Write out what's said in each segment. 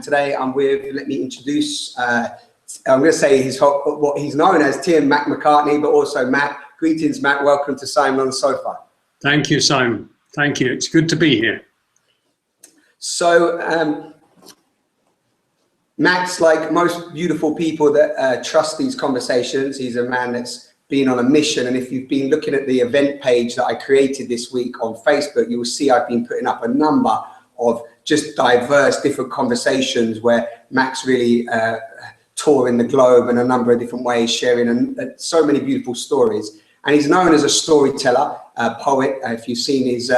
Today I'm with, let me introduce, I'm going to say what he's known as Tim Macartney, but also Matt. Greetings, Matt. Welcome to Simon on the Sofa. Thank you, Simon. Thank you. It's good to be here. So, Matt's like most beautiful people that trust these conversations. He's a man that's been on a mission. And if you've been looking at the event page that I created this week on Facebook, you will see I've been putting up a number of just diverse different conversations where Matt's really touring the globe in a number of different ways, sharing so many beautiful stories. And he's known as a storyteller, a poet. If you've seen his,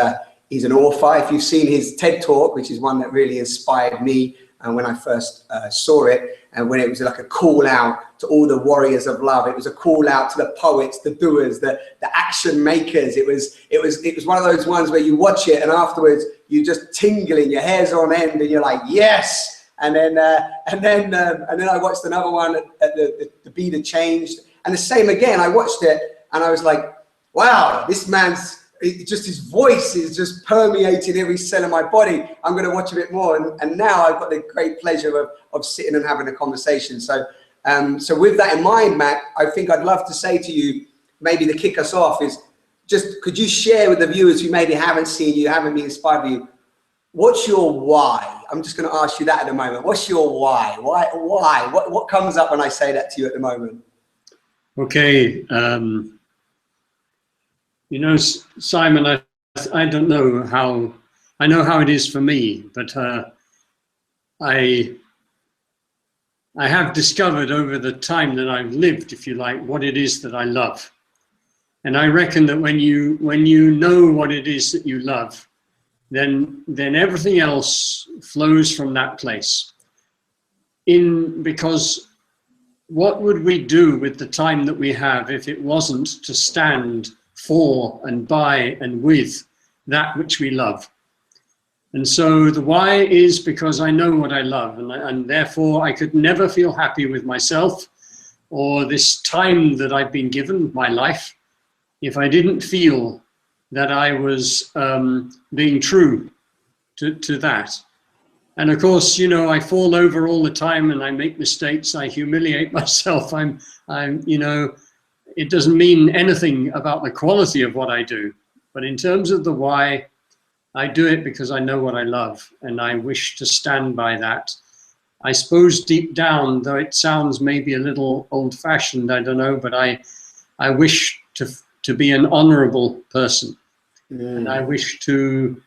he's an author. If you've seen his TED Talk, which is one that really inspired me when I first saw it, and when it was like a call out to all the warriors of love, it was a call out to the poets, the doers, the action makers. It was one of those ones where you watch it and afterwards you just tingling, your hair's on end, and you're like, yes. And then I watched another one at the Beat of Change, and the same again. I watched it and I was like, wow, this man's. Just his voice is just permeating every cell of my body. I'm going to watch a bit more, and now I've got the great pleasure of sitting and having a conversation. So, so with that in mind, Matt, I think I'd love to say to you, maybe to kick us off, is just could you share with the viewers who maybe haven't seen you, haven't been inspired by you, what's your why? I'm just going to ask you that at the moment. What's your why? Why? What comes up when I say that to you at the moment? Okay. You know, Simon, I don't know how, I know how it is for me, but I have discovered over the time that I've lived, if you like, what it is that I love. And I reckon that when you know what it is that you love, then everything else flows from that place. Because what would we do with the time that we have if it wasn't to stand for and by and with that which we love? And so the why is because I know what I love, and therefore I could never feel happy with myself or this time that I've been given, my life, if I didn't feel that I was being true to that. And of course, you know, I fall over all the time and I make mistakes, I humiliate myself, I'm you know, it doesn't mean anything about the quality of what I do, but in terms of the why, I do it because I know what I love and I wish to stand by that. I suppose deep down, though it sounds maybe a little old-fashioned, I don't know, but I wish to be an honorable person. And I wish to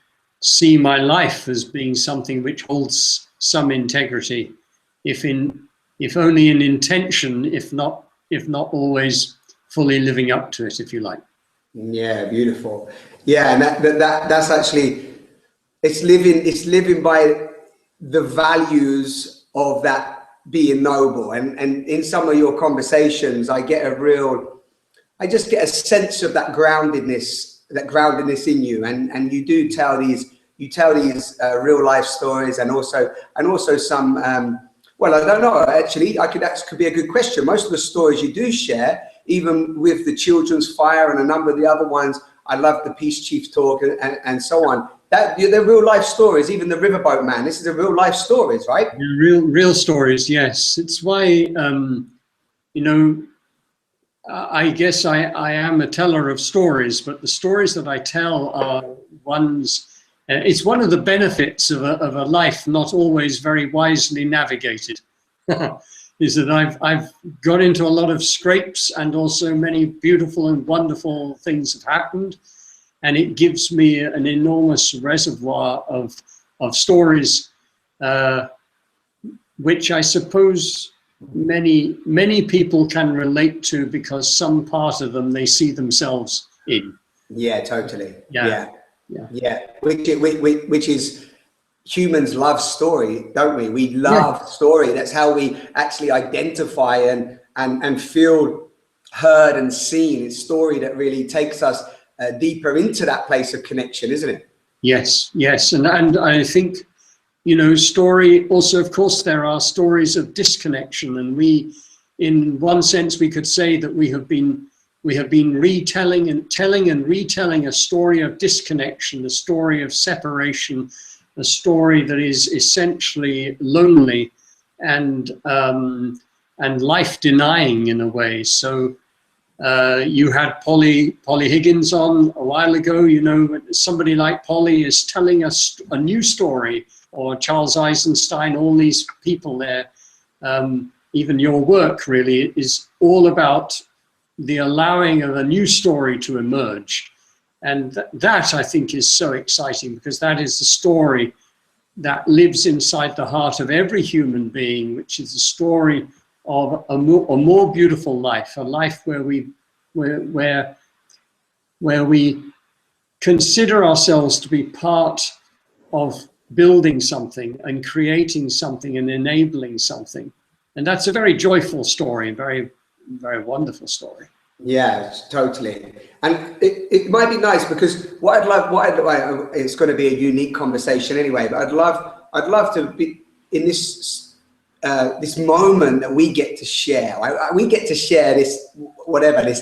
see my life as being something which holds some integrity, if only in intention, if not always fully living up to it, if you like. Yeah, beautiful. Yeah, and that's actually, it's living by the values of that being noble. And in some of your conversations, I just get a sense of that groundedness in you. And you do tell these real life stories, and also some, well, I don't know, actually, that could be a good question. Most of the stories you do share, even with the Children's Fire and a number of the other ones, I love the Peace Chief Talk and so on. They're real life stories, even the Riverboat Man. This is a real life stories, right? Real stories, yes. It's why, you know, I guess I am a teller of stories, but the stories that I tell are ones, it's one of the benefits of a life not always very wisely navigated. Is that I've got into a lot of scrapes, and also many beautiful and wonderful things have happened, and it gives me an enormous reservoir of stories, which I suppose many people can relate to, because some part of them they see themselves in. Yeah, totally. Yeah. Which is. Humans love story, don't we? We love story. That's how we actually identify and feel heard and seen. It's story that really takes us deeper into that place of connection, isn't it? Yes. And I think, you know, story also, of course, there are stories of disconnection, and we, in one sense, we could say that we have been retelling and retelling a story of disconnection, a story of separation, a story that is essentially lonely and life-denying in a way. So you had Polly Higgins on a while ago. You know, somebody like Polly is telling us a new story, or Charles Eisenstein, all these people there. Even your work really is all about the allowing of a new story to emerge. And that I think is so exciting, because that is the story that lives inside the heart of every human being, which is the story of a more beautiful life, a life where we consider ourselves to be part of building something and creating something and enabling something. And that's a very joyful story, very, very wonderful story. Yeah, totally. And it might be nice, because it's going to be a unique conversation anyway, but I'd love to be in this this moment that we get to share. We get to share this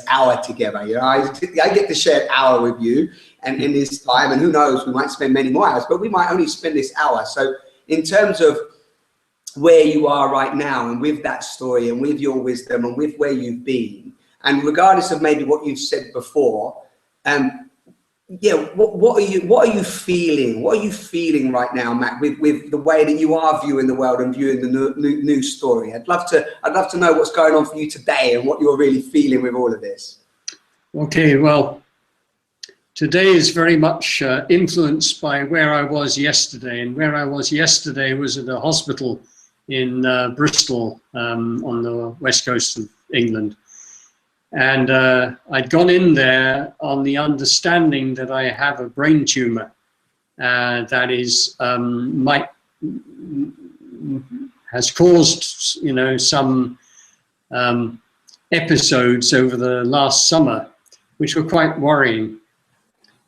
hour together. You know, I get to share an hour with you, and in this time, and who knows, we might spend many more hours, but we might only spend this hour. So in terms of where you are right now, and with that story, and with your wisdom, and with where you've been, and regardless of maybe what you've said before, yeah, what are you feeling? What are you feeling right now, Mac, with the way that you are viewing the world and viewing the new story? I'd love to know what's going on for you today and what you're really feeling with all of this. Okay, well, today is very much influenced by where I was yesterday, and where I was yesterday was at a hospital in Bristol on the west coast of England. And I'd gone in there on the understanding that I have a brain tumor that is has caused, you know, some episodes over the last summer, which were quite worrying.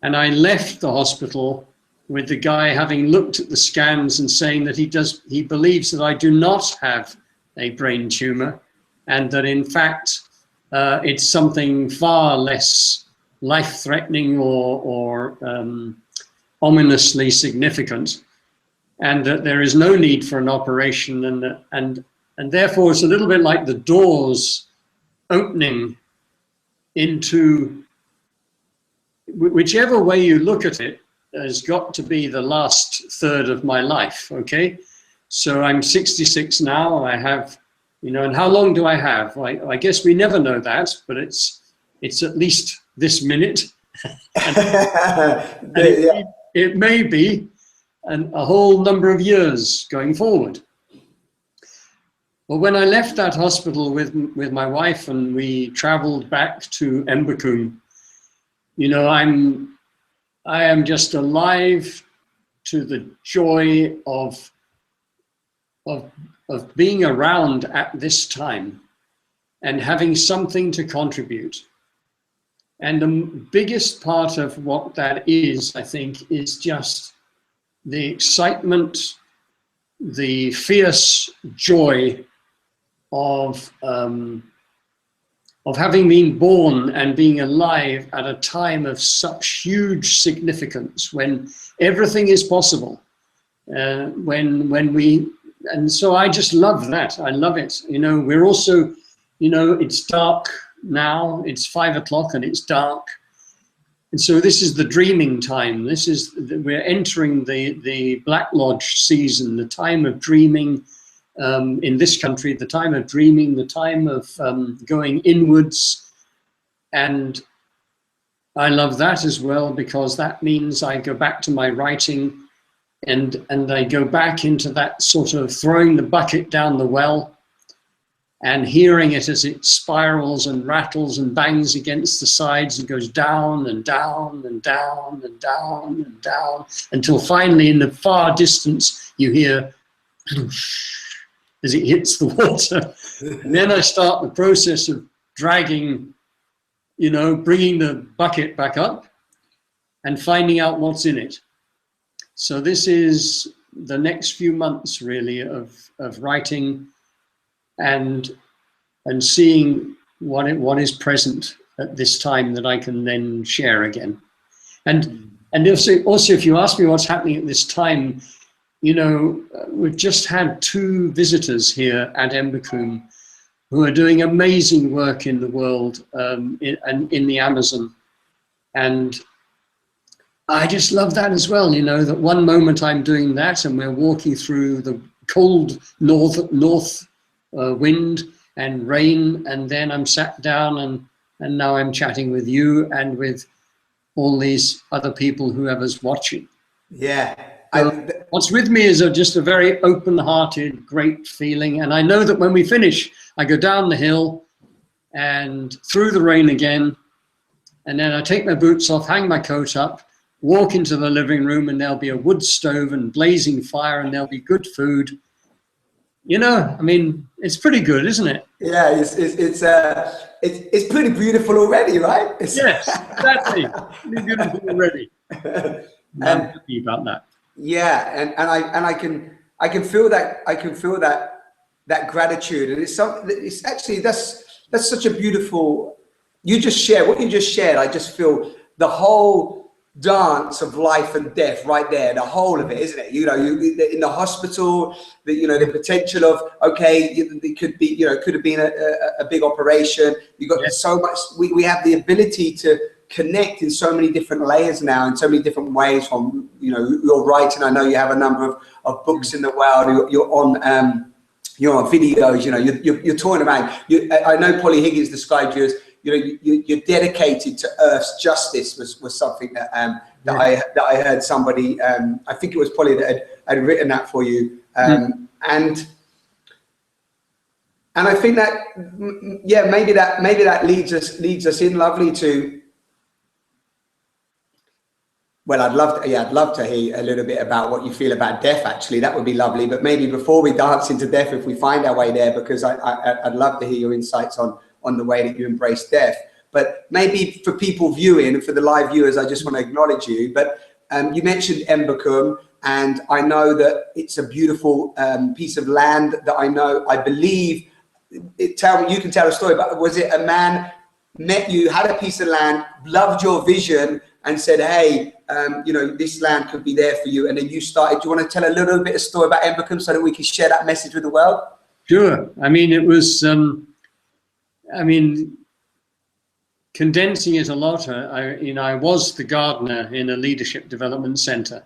And I left the hospital with the guy having looked at the scans and saying that he believes that I do not have a brain tumor, and that in fact it's something far less life-threatening or ominously significant, and that there is no need for an operation, and therefore it's a little bit like the doors opening into whichever way you look at it has got to be the last third of my life. Okay, so I'm 66 now. I have, you know, and how long do I have? I guess we never know that, but it's at least this minute. and it may be a whole number of years going forward. Well, when I left that hospital with my wife and we traveled back to Embercombe, you know, I am just alive to the joy of being around at this time and having something to contribute. And the biggest part of what that is, I think, is just the excitement, the fierce joy of having been born and being alive at a time of such huge significance, when everything is possible, and so I just love that. I love it. You know, we're also, you know, it's dark now. It's 5 o'clock and it's dark. And so this is the dreaming time. We're entering the Black Lodge season, the time of dreaming in this country, the time of dreaming, the time of going inwards. And I love that as well, because that means I go back to my writing, and I go back into that sort of throwing the bucket down the well and hearing it as it spirals and rattles and bangs against the sides and goes down and down and down and down and down, until finally in the far distance you hear as it hits the water. And then I start the process of dragging, you know, bringing the bucket back up and finding out what's in it. So this is the next few months really of writing and seeing what is present at this time that I can then share again. And also if you ask me what's happening at this time, you know, we've just had 2 visitors here at Embercombe who are doing amazing work in the world, in the Amazon. And I just love that as well, you know, that one moment I'm doing that and we're walking through the cold north wind and rain, and then I'm sat down and now I'm chatting with you and with all these other people, whoever's watching. Yeah. So what's with me is just a very open-hearted, great feeling. And I know that when we finish, I go down the hill and through the rain again, and then I take my boots off, hang my coat up, walk into the living room, and there'll be a wood stove and blazing fire, and there'll be good food. You know, I mean, it's pretty good, isn't it? Yeah, it's pretty beautiful already, right? Yes, exactly. Pretty beautiful already. I'm happy about that. Yeah, and I can feel that gratitude, and it's actually that's such a beautiful. You just share what you just shared. I just feel the whole dance of life and death right there, the whole of it, isn't it? You know, you in the hospital, the potential of, okay, it could be, could have been a big operation. You got so much. We have the ability to connect in so many different layers now, in so many different ways. From you're writing. I know you have a number of books in the world. You're on videos. You're touring around. I know Polly Higgins described you as, you're dedicated to Earth's justice. Was something that I heard somebody. I think it was Polly that had written that for you. And I think that maybe that leads us in lovely to. Well, I'd love to hear a little bit about what you feel about death. Actually, that would be lovely. But maybe before we dance into death, if we find our way there, because I'd love to hear your insights on the way that you embrace death. But maybe for people viewing and for the live viewers, I just want to acknowledge you. But you mentioned Embercombe, and I know that it's a beautiful piece of land that I believe. You can tell a story. But was it a man met you, had a piece of land, loved your vision, and said, hey, this land could be there for you, and then you started? Do you want to tell a little bit of story about Embercombe so that we can share that message with the world? Sure. I mean, it was, condensing it a lot, I was the gardener in a leadership development center.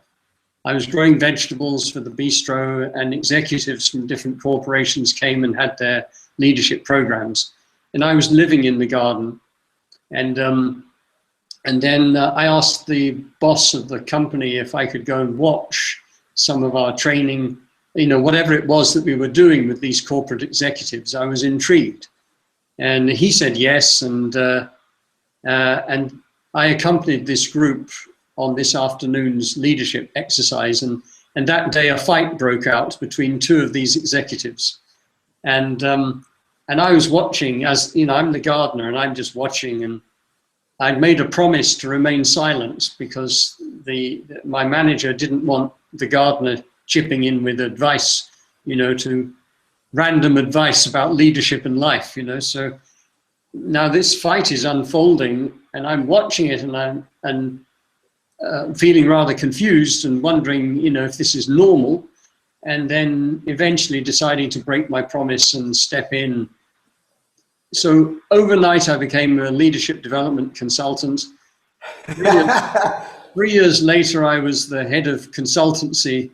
I was growing vegetables for the bistro, and executives from different corporations came and had their leadership programs. And I was living in the garden. And then I asked the boss of the company if I could go and watch some of our training, whatever it was that we were doing with these corporate executives. I was intrigued. And he said yes, and I accompanied this group on this afternoon's leadership exercise, and that day a fight broke out between 2 of these executives. And I was watching, as I'm the gardener, and I'm just watching, and I'd made a promise to remain silent because my manager didn't want the gardener chipping in with advice, to random advice about leadership and life, So now this fight is unfolding, and I'm watching it, and I'm feeling rather confused and wondering, if this is normal, and then eventually deciding to break my promise and step in. So overnight, I became a leadership development consultant. 3 years later, I was the head of consultancy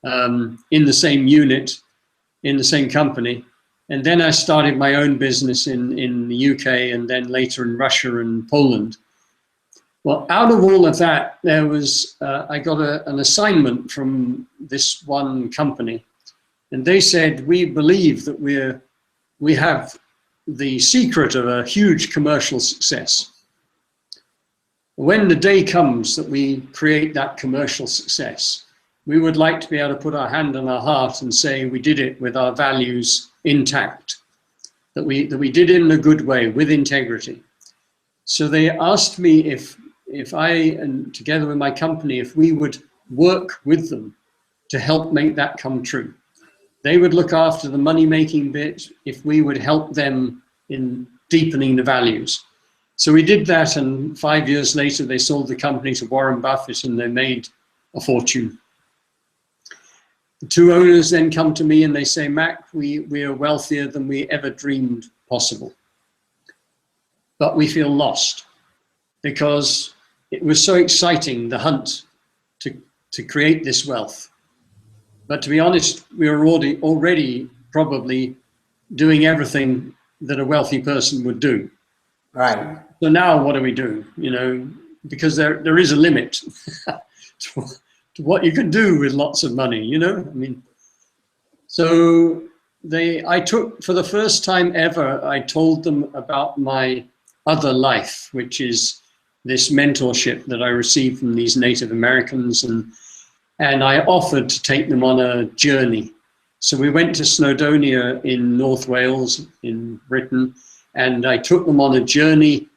in the same unit, in the same company. And then I started my own business in the UK, and then later in Russia and Poland. Well, out of all of that, there was I got an assignment from this one company, and they said, we believe that we have the secret of a huge commercial success. When the day comes that we create that commercial success, we would like to be able to put our hand on our heart and say we did it with our values intact, that we did it in a good way, with integrity. So they asked me if I, and together with my company, if we would work with them to help make that come true. They would look after the money-making bit, if we would help them in deepening the values. So we did that, and 5 years later, they sold the company to Warren Buffett, and they made a fortune. The two owners then come to me and they say, Mac, we are wealthier than we ever dreamed possible. But we feel lost because it was so exciting, the hunt to create this wealth. But to be honest, we are already probably doing everything that a wealthy person would do. Right. So now what do we do? You know, because there is a limit to what you can do with lots of money, you know? I mean, so I took, for the first time ever, I told them about my other life, which is this mentorship that I received from these Native Americans, and I offered to take them on a journey. So we went to Snowdonia in North Wales in Britain, and I took them on a journey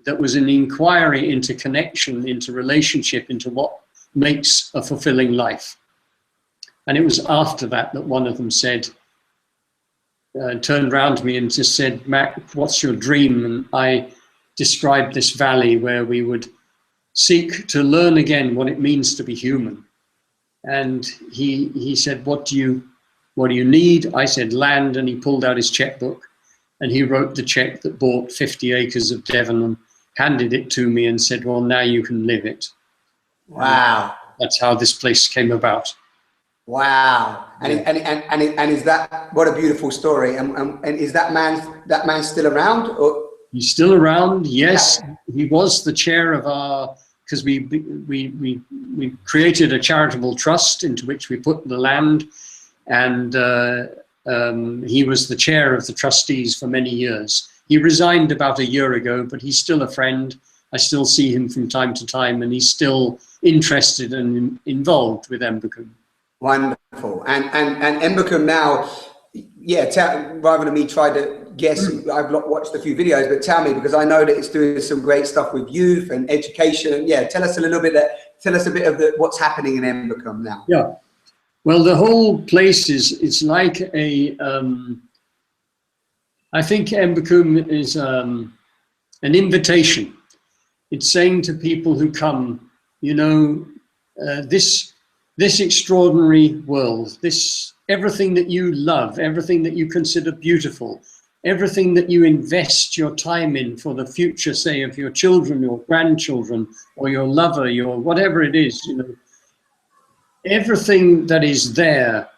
that was an inquiry into connection, into relationship, into what makes a fulfilling life. And it was after that one of them said, turned around to me and just said, Mac, what's your dream? And I described this valley where we would seek to learn again what it means to be human. And he said, what do you need? I said, land. And he pulled out his checkbook and he wrote the check that bought 50 acres of Devon and handed it to me and said, well, now you can live it. Wow. And that's how this place came about. Wow. And is that, what a beautiful story. And is that man still around? Or? He's still around. Yes. Yeah. He was the chair of our, because we created a charitable trust into which we put the land, and he was the chair of the trustees for many years. He resigned about a year ago, but he's still a friend. I still see him from time to time, and he's still interested and involved with Embercombe. Wonderful. And Embercombe now, yeah, rather than me try to guess, I've watched a few videos, but tell me, because I know that it's doing some great stuff with youth and education. Yeah, tell us a bit of what's happening in Embercombe now. Yeah, well, the whole place it's like a, I think Embercombe is an invitation. It's saying to people who come, you know, this extraordinary world, everything that you love, everything that you consider beautiful, everything that you invest your time in for the future, say, of your children, your grandchildren, or your lover, your whatever it is, you know, everything that is there,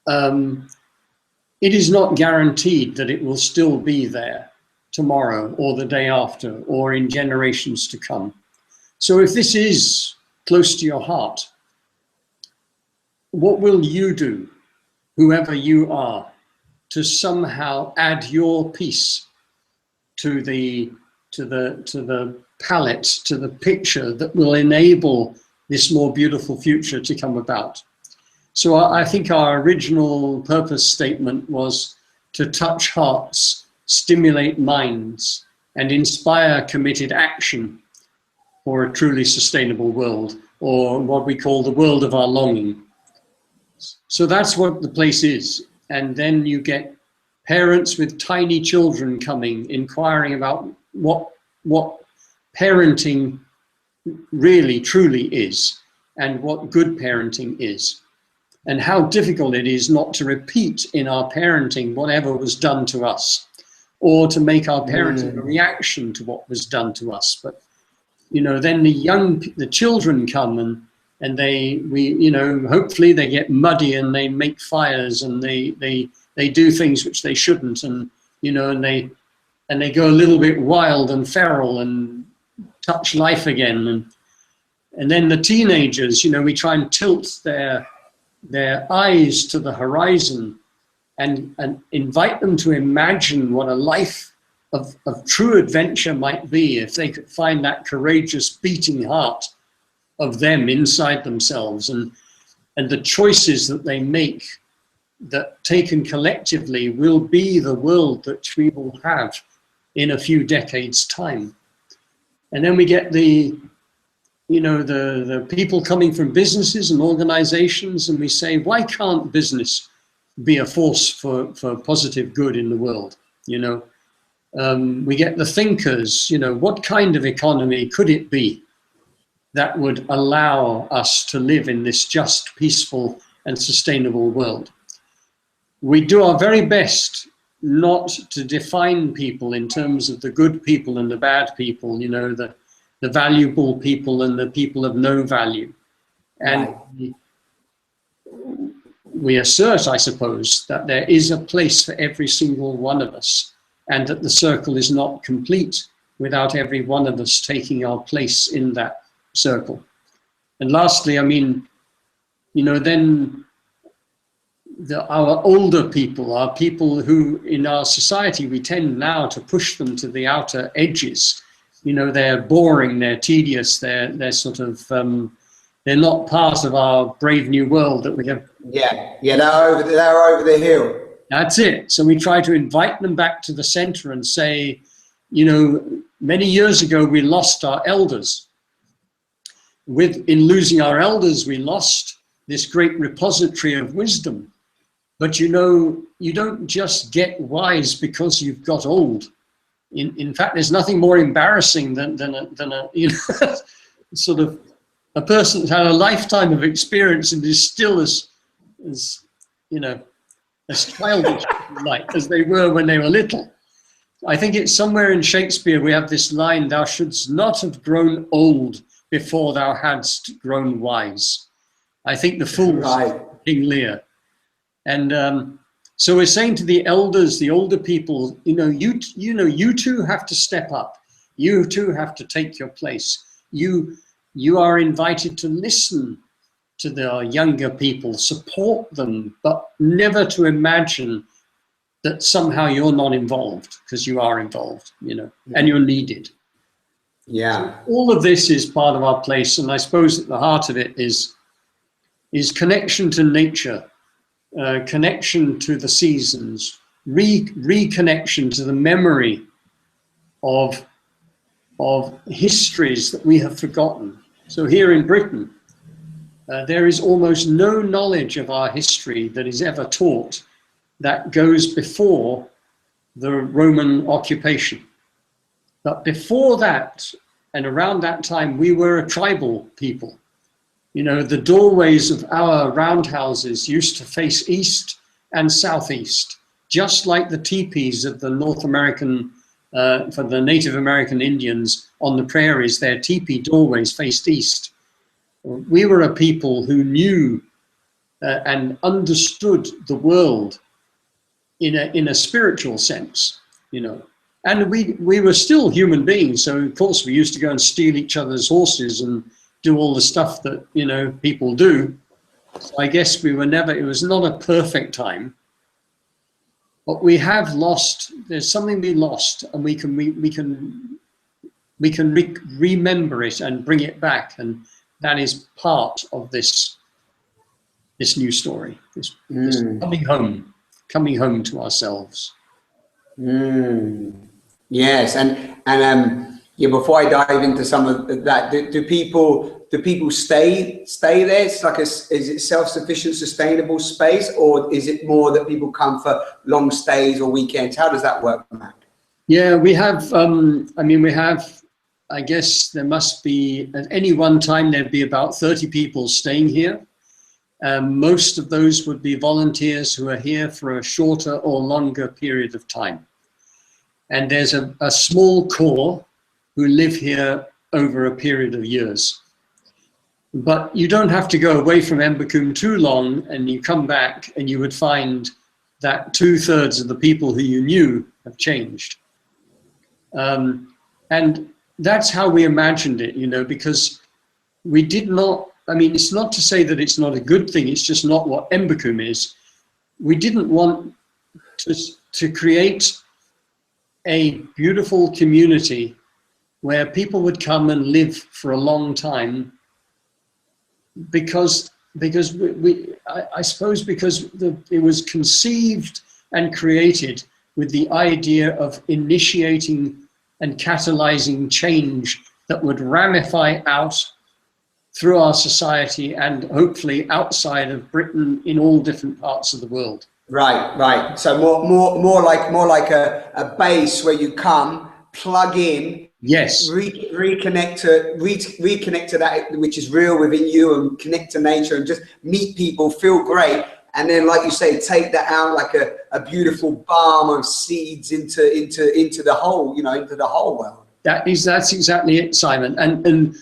it is not guaranteed that it will still be there tomorrow or the day after or in generations to come. So if this is close to your heart, what will you do, whoever you are, to somehow add your piece to the palette, to the picture that will enable this more beautiful future to come about? So I think our original purpose statement was to touch hearts, stimulate minds, and inspire committed action for a truly sustainable world, or what we call the world of our longing. So that's what the place is. And then you get parents with tiny children coming, inquiring about what parenting really, truly is, and what good parenting is, and how difficult it is not to repeat in our parenting whatever was done to us, or to make our parenting a reaction to what was done to us. But, you know, then the children come and you know, hopefully they get muddy and they make fires and they do things which they shouldn't, and, you know, and they go a little bit wild and feral and touch life again. And then the teenagers, you know, we try and tilt their eyes to the horizon and invite them to imagine what a life of true adventure might be if they could find that courageous beating heart of them inside themselves, and the choices that they make, that taken collectively will be the world that we will have in a few decades' time. And then we get the people coming from businesses and organizations, and we say, why can't business be a force for positive good in the world? You know, we get the thinkers, you know, what kind of economy could it be? that would allow us to live in this just, peaceful, and sustainable world. We do our very best not to define people in terms of the good people and the bad people, you know, the valuable people and the people of no value. And Right. we assert, I suppose, that there is a place for every single one of us, and that the circle is not complete without every one of us taking our place in that circle. And lastly, I mean, you know, then our older people are people who in our society, we tend now to push them to the outer edges. You know, they're boring, they're tedious, they're sort of, they're not part of our brave new world that we have. Yeah, they're over the hill. That's it. So we try to invite them back to the center and say, you know, many years ago we lost our elders. In losing our elders, we lost this great repository of wisdom. But you know, you don't just get wise because you've got old. In fact, there's nothing more embarrassing than a you know, sort of a person that's had a lifetime of experience and is still as you know, as childish like as they were when they were little. I think it's somewhere in Shakespeare we have this line, "Thou shouldst not have grown old before thou hadst grown wise." I think the fool was King Lear. And so we're saying to the elders, the older people, you know, you too have to step up. You too have to take your place. You are invited to listen to the younger people, support them, but never to imagine that somehow you're not involved, because you are involved, you know, and you're needed. Yeah. So all of this is part of our place, and I suppose at the heart of it is connection to nature, connection to the seasons, reconnection to the memory of histories that we have forgotten. So here in Britain, there is almost no knowledge of our history that is ever taught that goes before the Roman occupation. But before that, and around that time, we were a tribal people. You know, the doorways of our roundhouses used to face east and southeast, just like the teepees of the North American, for the Native American Indians on the prairies, their teepee doorways faced east. We were a people who knew and understood the world in a spiritual sense, you know. And we were still human beings, so of course we used to go and steal each other's horses and do all the stuff that, you know, people do. So I guess we were never, it was not a perfect time, but we have lost, there's something we lost, and we can remember it and bring it back, and that is part of this new story, this coming home to ourselves. Yes, and yeah, before I dive into some of that, do people stay there? It's like is it self-sufficient, sustainable space, or is it more that people come for long stays or weekends? How does that work, Mac? Yeah, we have. I mean, we have. I guess there must be at any one time there'd be about 30 people staying here. Most of those would be volunteers who are here for a shorter or longer period of time. And there's a small core who live here over a period of years. But you don't have to go away from Embercombe too long, and you come back and you would find that 2/3 of the people who you knew have changed. And that's how we imagined it, you know, because we did not, I mean, it's not to say that it's not a good thing, it's just not what Embercombe is. We didn't want to create a beautiful community where people would come and live for a long time because I suppose because it was conceived and created with the idea of initiating and catalyzing change that would ramify out through our society and hopefully outside of Britain in all different parts of the world. Right. So more like a base where you come, plug in, Yes. reconnect to that which is real within you, and connect to nature and just meet people, feel great. And then, like you say, take that out like a beautiful balm of seeds into the whole, into the whole world. That's exactly it, Simon. And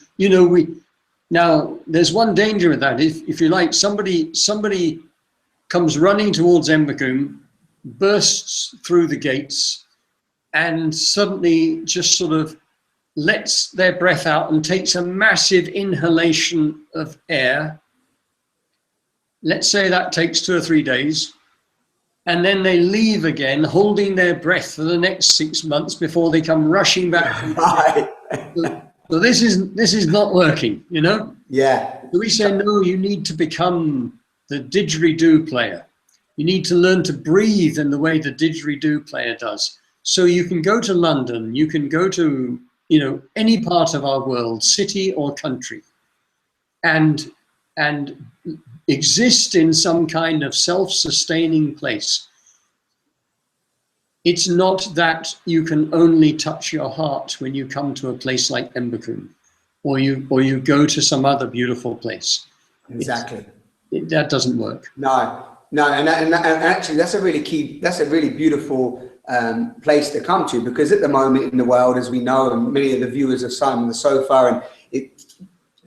now there's one danger with that. If you like, somebody comes running towards Embercombe, bursts through the gates, and suddenly just sort of lets their breath out and takes a massive inhalation of air. Let's say that takes 2 or 3 days, and then they leave again, holding their breath for the next 6 months before they come rushing back. Right. So this is not working, Yeah. So we say, no, you need to become the didgeridoo player. You need to learn to breathe in the way the didgeridoo player does. So you can go to London, you can go to, any part of our world, city or country, and exist in some kind of self-sustaining place. It's not that you can only touch your heart when you come to a place like Embercombe, or you go to some other beautiful place. Exactly. That doesn't work. No, and actually that's a really beautiful place to come to, because at the moment in the world, as we know, and many of the viewers have sat on the sofa and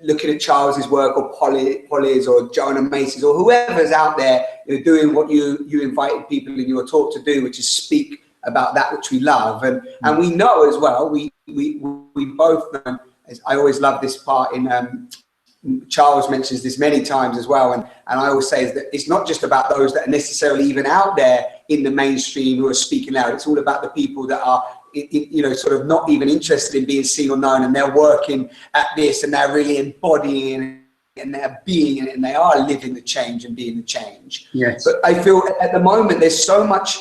looking at Charles's work, or Polly's, or Jonah Macy's, or whoever's out there, doing what you invited people in your talk to do, which is speak about that which we love, and we know as well. We both know. I always love this part in. Charles mentions this many times as well, and I always say is that it's not just about those that are necessarily even out there in the mainstream who are speaking out. It's all about the people that are, sort of not even interested in being seen or known, and they're working at this, and they're really embodying it, and they're being it, and they are living the change and being the change. Yes. But I feel at the moment there's so much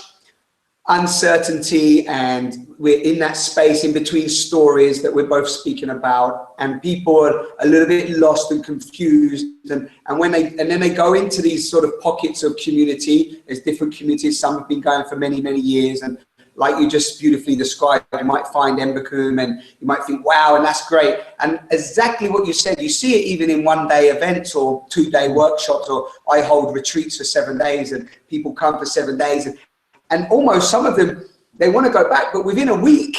uncertainty, and we're in that space in between stories that we're both speaking about, and people are a little bit lost and confused, and then they go into these sort of pockets of community. There's different communities. Some have been going for many years, and like you just beautifully described, you might find Embercombe and you might think, wow, and that's great. And exactly what you said, you see it even in 1-day events or 2-day workshops, or I hold retreats for 7 days and people come for 7 days, and almost some of them, they want to go back, but within a week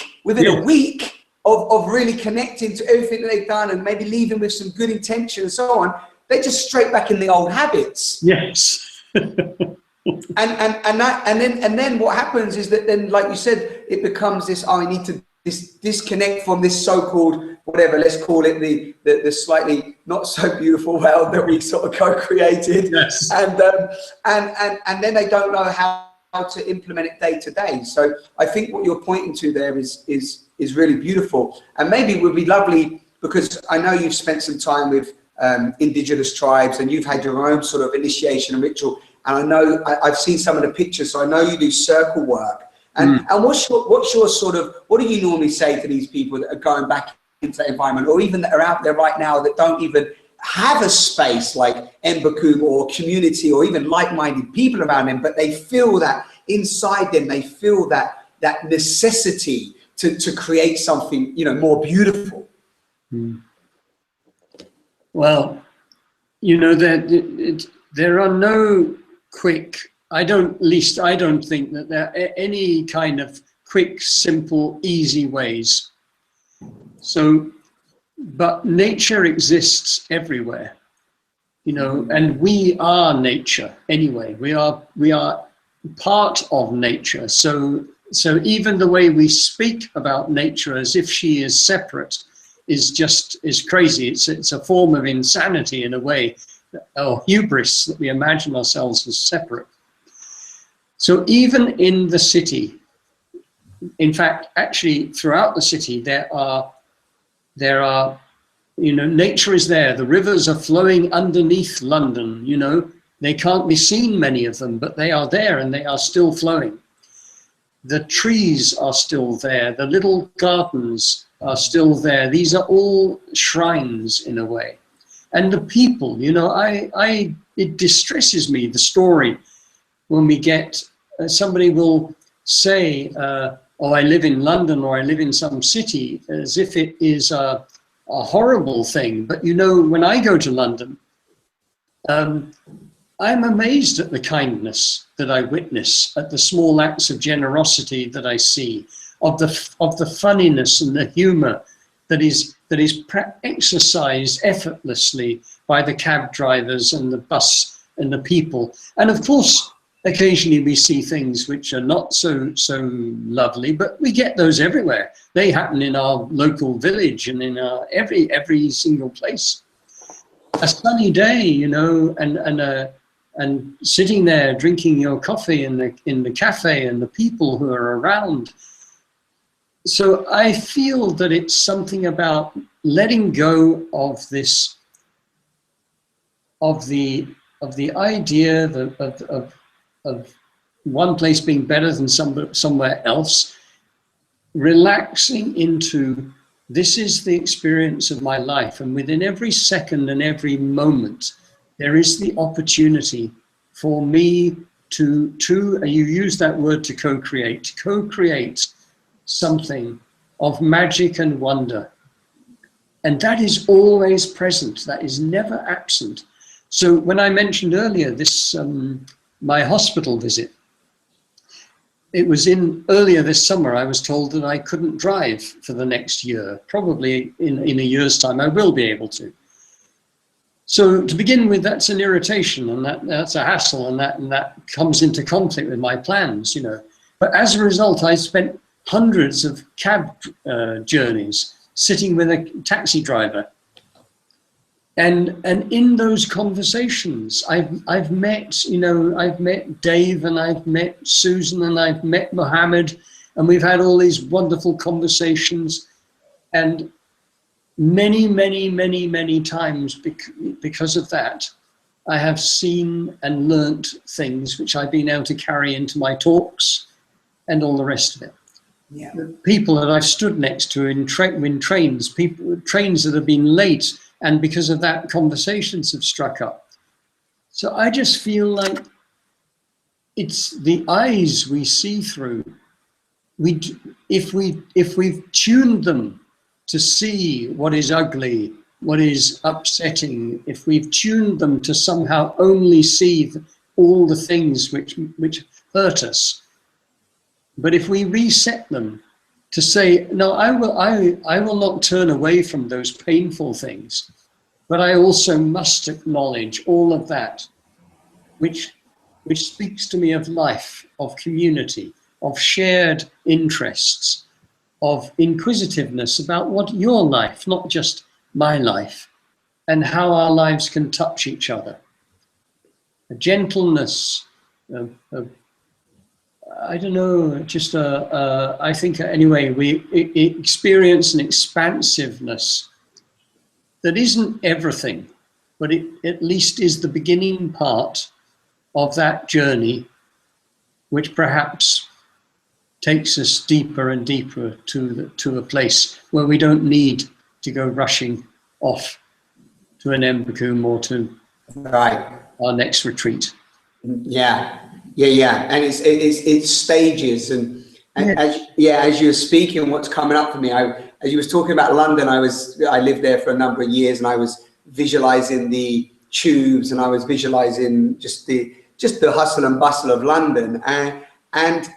of really connecting to everything that they've done, and maybe leaving with some good intention and so on, they're just straight back in the old habits. Yes. and then what happens is that then, like you said, it becomes this, I need to disconnect from this so-called, whatever, let's call it the slightly not so beautiful world that we sort of co-created. Yes. And then they don't know how to implement it day to day. So I think what you're pointing to there is really beautiful, and maybe it would be lovely, because I know you've spent some time with indigenous tribes, and you've had your own sort of initiation and ritual, and I know I've seen some of the pictures, so I know you do circle work, and what's your sort of, what do you normally say to these people that are going back into that environment, or even that are out there right now that don't even have a space like Embercombe or community or even like-minded people around them, but they feel that inside them, they feel that necessity to create something, more beautiful? Well, there are no quick, I don't think that there are any kind of quick, simple, easy ways. So, but nature exists everywhere, and we are nature anyway. We are part of nature. So even the way we speak about nature as if she is separate is crazy. It's a form of insanity in a way, or hubris, that we imagine ourselves as separate. So even in the city, in fact, actually throughout the city, there are, nature is there. The rivers are flowing underneath London, they can't be seen, many of them, but they are there and they are still flowing. The trees are still there. The little gardens are still there. These are all shrines in a way. And the people, it distresses me, the story, when we get, somebody will say, or I live in London, or I live in some city, as if it is a horrible thing. But you know, when I go to London, I'm amazed at the kindness that I witness, at the small acts of generosity that I see, of the funniness and the humour that is exercised effortlessly by the cab drivers and the bus and the people. And of course, occasionally we see things which are not so lovely, but we get those everywhere. They happen in our local village and in every single place. A sunny day, you know, and sitting there drinking your coffee in the cafe, and the people who are around. So I feel that it's something about letting go of this, of the idea of one place being better than somewhere else, relaxing into, this is the experience of my life, and within every second and every moment, there is the opportunity for me to you use that word, to co-create something of magic and wonder. And that is always present, that is never absent. So when I mentioned earlier this, my hospital visit, it was earlier this summer, I was told that I couldn't drive for the next year. Probably in a year's time, I will be able to. So to begin with, that's an irritation, and that's a hassle, and that comes into conflict with my plans, you know. But as a result, I spent hundreds of cab journeys sitting with a taxi driver. And in those conversations, I've met, you know, I've met Dave, and I've met Susan, and I've met Mohammed, and we've had all these wonderful conversations. And many times, because of that, I have seen and learnt things which I've been able to carry into my talks and all the rest of it. Yeah. The people that I've stood next to in trains, trains that have been late, and because of that, conversations have struck up. So I just feel like it's the eyes we see through. If we've tuned them to see what is ugly, what is upsetting, if we've tuned them to somehow only see all the things which hurt us, but if we reset them to say, no, I will not turn away from those painful things, but I also must acknowledge all of that which speaks to me of life, of community, of shared interests, of inquisitiveness about what your life, not just my life, and how our lives can touch each other. A gentleness, I don't know, just I think anyway, we experience an expansiveness that isn't everything, but it at least is the beginning part of that journey, which perhaps takes us deeper and deeper to a place where we don't need to go rushing off to an Embercombe or to our next retreat. Yeah, and it's stages, and as you were speaking, what's coming up for me, as you was talking about London, I lived there for a number of years, and I was visualizing the tubes, and I was visualizing just the hustle and bustle of London, and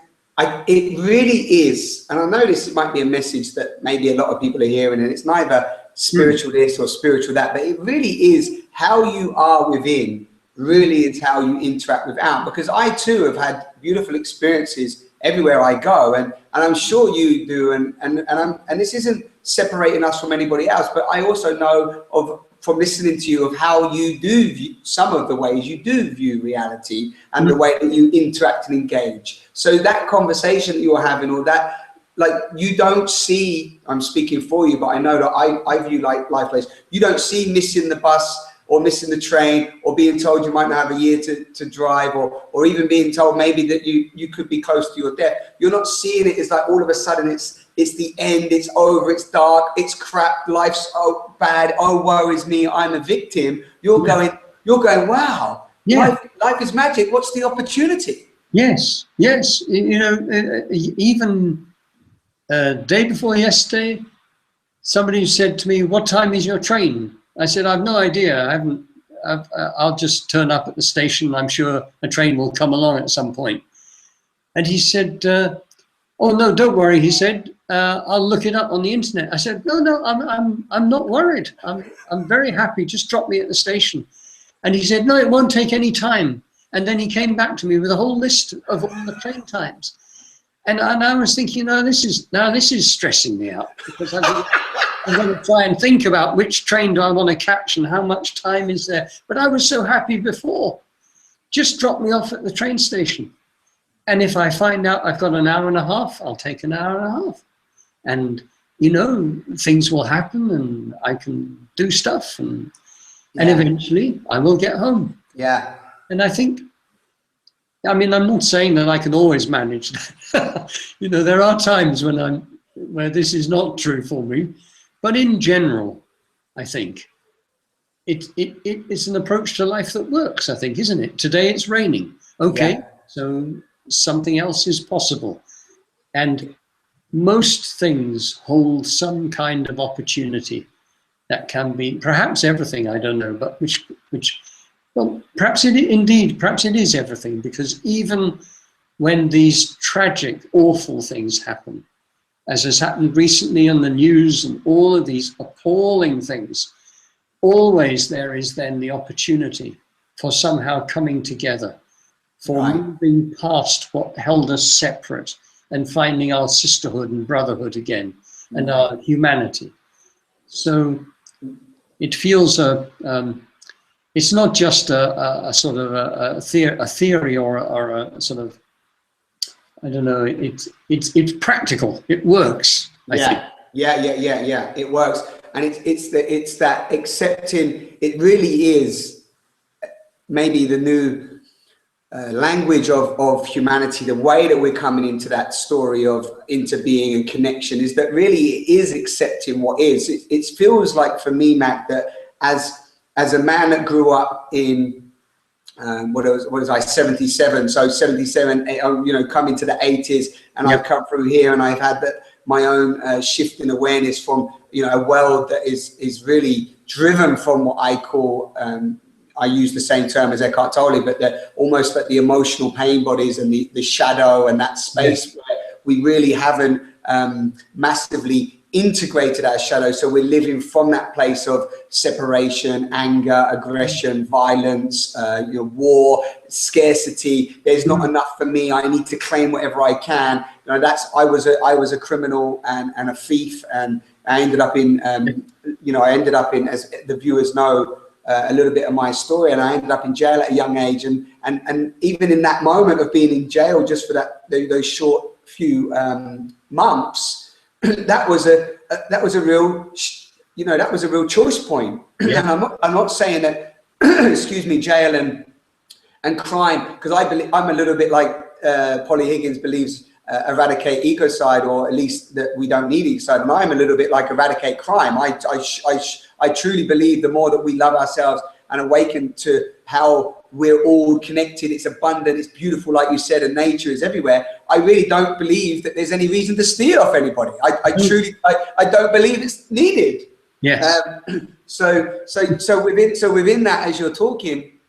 it really is, and I know this might be a message that maybe a lot of people are hearing, and it's neither spiritual this or spiritual that, but it really is how you are within, really is how you interact without. Because I too have had beautiful experiences everywhere I go, and I'm sure you do, and this isn't separating us from anybody else, but I also know from listening to you of how you do view some of the ways you do view reality and the way that you interact and engage. So that conversation that you're having, or that, like, you don't see, I'm speaking for you, but I know that I view life place. You don't see missing the bus or missing the train, or being told you might not have a year to drive, or even being told maybe that you could be close to your death. You're not seeing it as like all of a sudden it's the end, it's over, it's dark, it's crap, life's so bad, oh woe is me, I'm a victim. You're going, wow, life is magic, what's the opportunity? Yes, you know, even Day before yesterday, somebody said to me, "What time is your train?" I said, "I've no idea. I haven't. I'll just turn up at the station. I'm sure a train will come along at some point." And he said, "Oh no, don't worry." He said, "I'll look it up on the internet." I said, "No, I'm not worried. I'm very happy. Just drop me at the station." And he said, "No, it won't take any time." And then he came back to me with a whole list of all the train times. And I was thinking, no, this is stressing me out, because I'm going to try and think about which train do I want to catch and how much time is there. But I was so happy before. Just drop me off at the train station. And if I find out I've got an hour and a half, I'll take an hour and a half. And, you know, things will happen and I can do stuff. And eventually I will get home. Yeah. And I think, I mean, I'm not saying that I can always manage that. You know, there are times where this is not true for me, but in general, I think it's an approach to life that works, I think, isn't it? Today it's raining. Okay, so something else is possible. And most things hold some kind of opportunity that can be, perhaps everything, I don't know, but which well, perhaps it is everything, because even when these tragic, awful things happen, as has happened recently on the news and all of these appalling things, always there is then the opportunity for somehow coming together, for moving past what held us separate and finding our sisterhood and brotherhood again and our humanity. So it feels it's not just a sort of a theory or a sort of, I don't know, it's practical. It works, I think. Yeah. It works. And it's that accepting, it really is maybe the new language of humanity, the way that we're coming into that story of interbeing and connection, is that really it is accepting what is. It feels like for me, Mac, that as a man that grew up in, what was I, 77, so 77, you know, coming to the 80s, and I've come through here and I've had my own shift in awareness from, you know, a world that is really driven from what I call, I use the same term as Eckhart Tolle, but almost like the emotional pain bodies and the shadow and that space where we really haven't massively integrated our shadow. So we're living from that place of separation, anger, aggression, violence, you know, war, scarcity. There's not enough for me. I need to claim whatever I can. You know, I was a criminal and a thief, and I ended up in, as the viewers know, a little bit of my story, and I ended up in jail at a young age. And even in that moment of being in jail, just for those short few months, that was a real, you know, that was a real choice point. And I'm not saying that, excuse me, jail and crime, because I believe I'm a little bit like Polly Higgins believes eradicate ecocide, or at least that we don't need ecocide, and I'm a little bit like eradicate crime. I truly believe the more that we love ourselves and awaken to how we're all connected, it's abundant, it's beautiful, like you said, and nature is everywhere. I really don't believe that there's any reason to steal off anybody. I truly don't believe it's needed. Yes. So within that, as you're talking,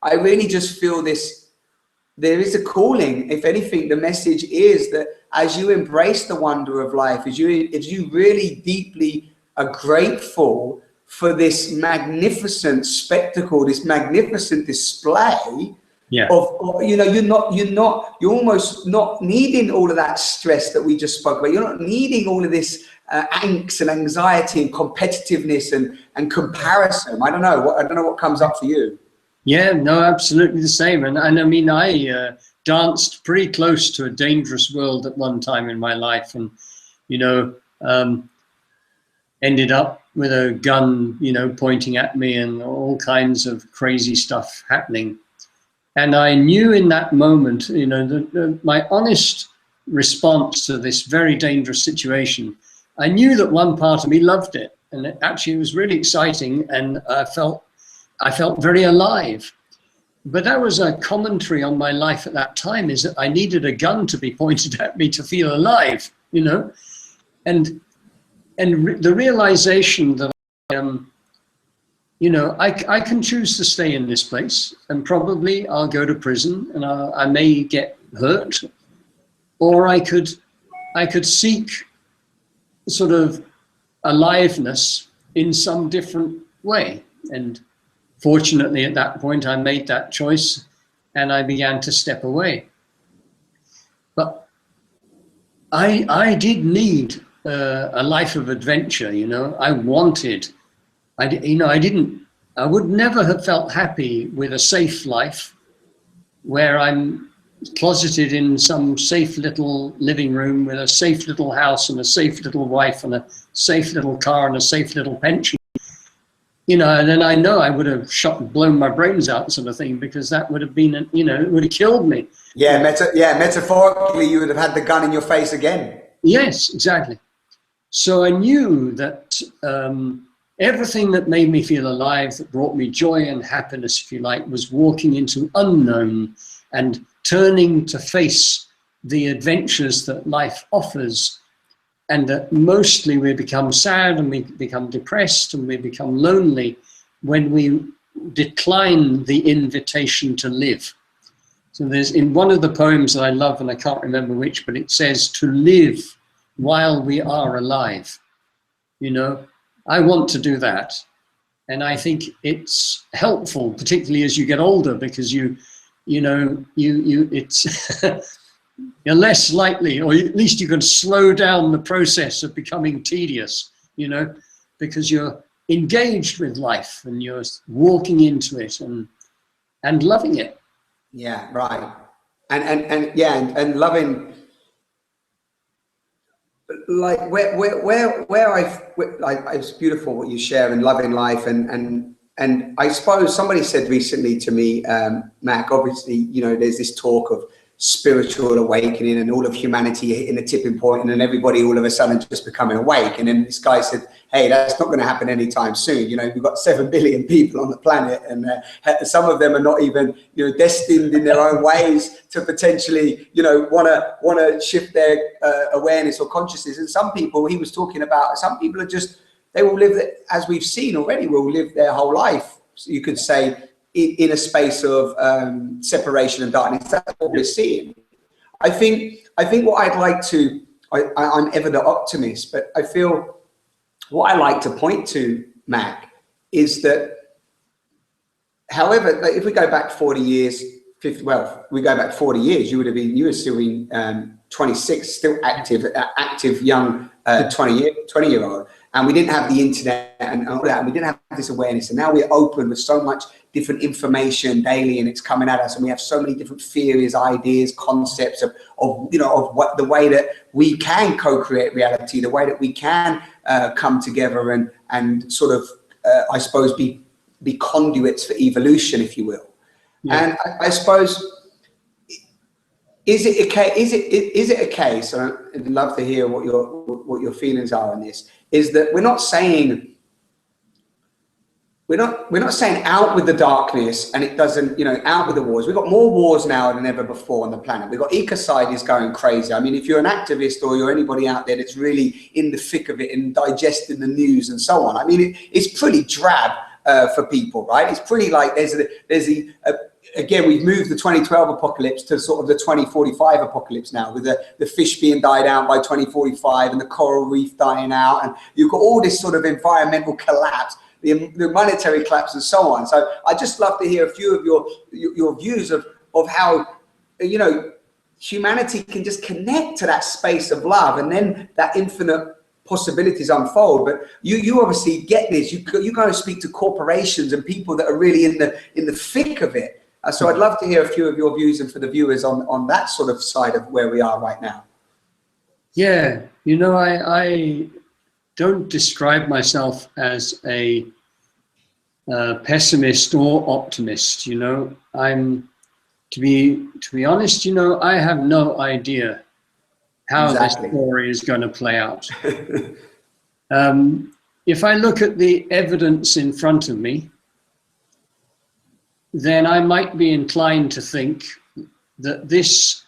I really just feel there is a calling. If anything, the message is that as you embrace the wonder of life, if you really deeply are grateful for this magnificent spectacle, this magnificent display of, you know, you're almost not needing all of that stress that we just spoke about. You're not needing all of this angst and anxiety and competitiveness and comparison. I don't know what comes up for you. Yeah, no, absolutely the same. And I mean, I danced pretty close to a dangerous world at one time in my life, and, you know, ended up with a gun, you know, pointing at me and all kinds of crazy stuff happening. And I knew in that moment, you know, my honest response to this very dangerous situation, I knew that one part of me loved it. And it actually was really exciting, and I felt very alive. But that was a commentary on my life at that time, is that I needed a gun to be pointed at me to feel alive. you know, and the realization that you know, I can choose to stay in this place, and probably I'll go to prison, and I may get hurt, or I could seek sort of aliveness in some different way. And fortunately, at that point, I made that choice, and I began to step away. But I did need a life of adventure. You know, I wanted. I would never have felt happy with a safe life where I'm closeted in some safe little living room with a safe little house and a safe little wife and a safe little car and a safe little pension. You know, and then I know I would have blown my brains out, sort of thing, because that would have been, you know, it would have killed me. Yeah, metaphorically, you would have had the gun in your face again. Yes, exactly. So I knew that everything that made me feel alive, that brought me joy and happiness, if you like, was walking into unknown and turning to face the adventures that life offers. And that mostly we become sad and we become depressed and we become lonely when we decline the invitation to live. So there's, in one of the poems that I love, and I can't remember which, but it says to live while we are alive. You know, I want to do that. And I think it's helpful, particularly as you get older, because it's you're less likely, or at least you can slow down the process of becoming tedious, you know, because you're engaged with life and you're walking into it and loving it. Yeah, right. And loving, like it's beautiful what you share, and loving life, and I suppose somebody said recently to me, Mac, obviously, you know, there's this talk of spiritual awakening and all of humanity hitting a tipping point, and then everybody all of a sudden just becoming awake. And then this guy said, hey, that's not going to happen anytime soon. You know, we've got 7 billion people on the planet, and some of them are not even, you know, destined in their own ways to potentially, you know, want to shift their awareness or consciousness. And some people, he was talking about, some people are just, they will live, as we've seen already, will live their whole life, so you could say, in a space of separation and darkness. That's what we're seeing. I think what I'd like to, I'm ever the optimist, but I feel what I like to point to, Mac, is that, however, like if we go back 40 years, 50, well, we go back 40 years, you were still in 26, still active young 20-year-old. And we didn't have the internet and all that, and we didn't have this awareness. And now we're open with so much different information daily, and it's coming at us. And we have so many different theories, ideas, concepts of you know, of what the way that we can co-create reality, the way that we can come together and sort of, I suppose, be conduits for evolution, if you will. Yeah. And I suppose, is it a case? And I'd love to hear what your feelings are on this. Is that we're not saying out with the darkness and it doesn't, you know, out with the wars. We've got more wars now than ever before on the planet. We've got ecocides going crazy. I mean, if you're an activist or you're anybody out there that's really in the thick of it and digesting the news and so on, I mean, it's pretty drab for people, right? It's pretty like again, we've moved the 2012 apocalypse to sort of the 2045 apocalypse now, with the fish being died out by 2045 and the coral reef dying out, and you've got all this sort of environmental collapse, the monetary collapse and so on. So I'd just love to hear a few of your views of how, you know, humanity can just connect to that space of love, and then that infinite possibilities unfold. But you obviously get this. You go and speak to corporations and people that are really in the thick of it. So I'd love to hear a few of your views, and for the viewers on that sort of side of where we are right now. Yeah, you know, I don't describe myself as a pessimist or optimist. You know, to be honest, you know, I have no idea how this story is going to play out. If I look at the evidence in front of me, then I might be inclined to think that this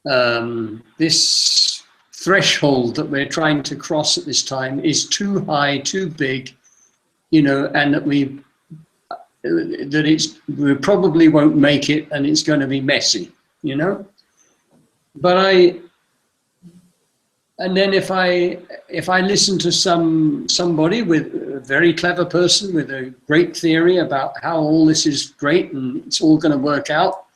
this threshold that we're trying to cross at this time is too high, too big, you know, and that we probably won't make it, and it's going to be messy, you know. But and then if I listen to somebody with a very clever person with a great theory about how all this is great and it's all going to work out,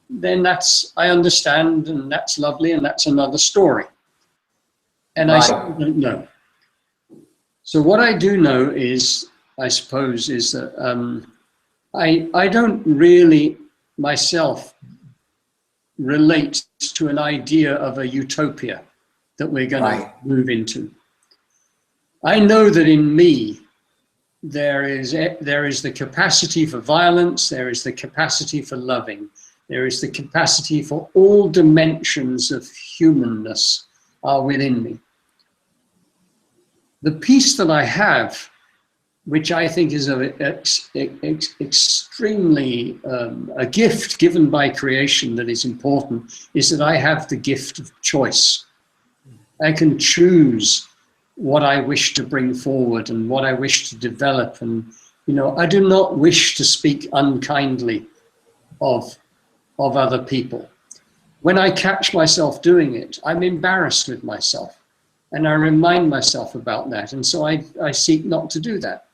then I understand, and that's lovely, and that's another story. And I still don't know. So what I do know is, I suppose, is that I don't really myself relate to an idea of a utopia that we're going to move into. I know that in me there is the capacity for violence, there is the capacity for loving, there is the capacity for all dimensions of humanness are within me. The peace that I have, which I think is extremely a gift given by creation that is important, is that I have the gift of choice. I can choose what I wish to bring forward and what I wish to develop. And, you know, I do not wish to speak unkindly of other people. When I catch myself doing it, I'm embarrassed with myself. And I remind myself about that. And so I seek not to do that.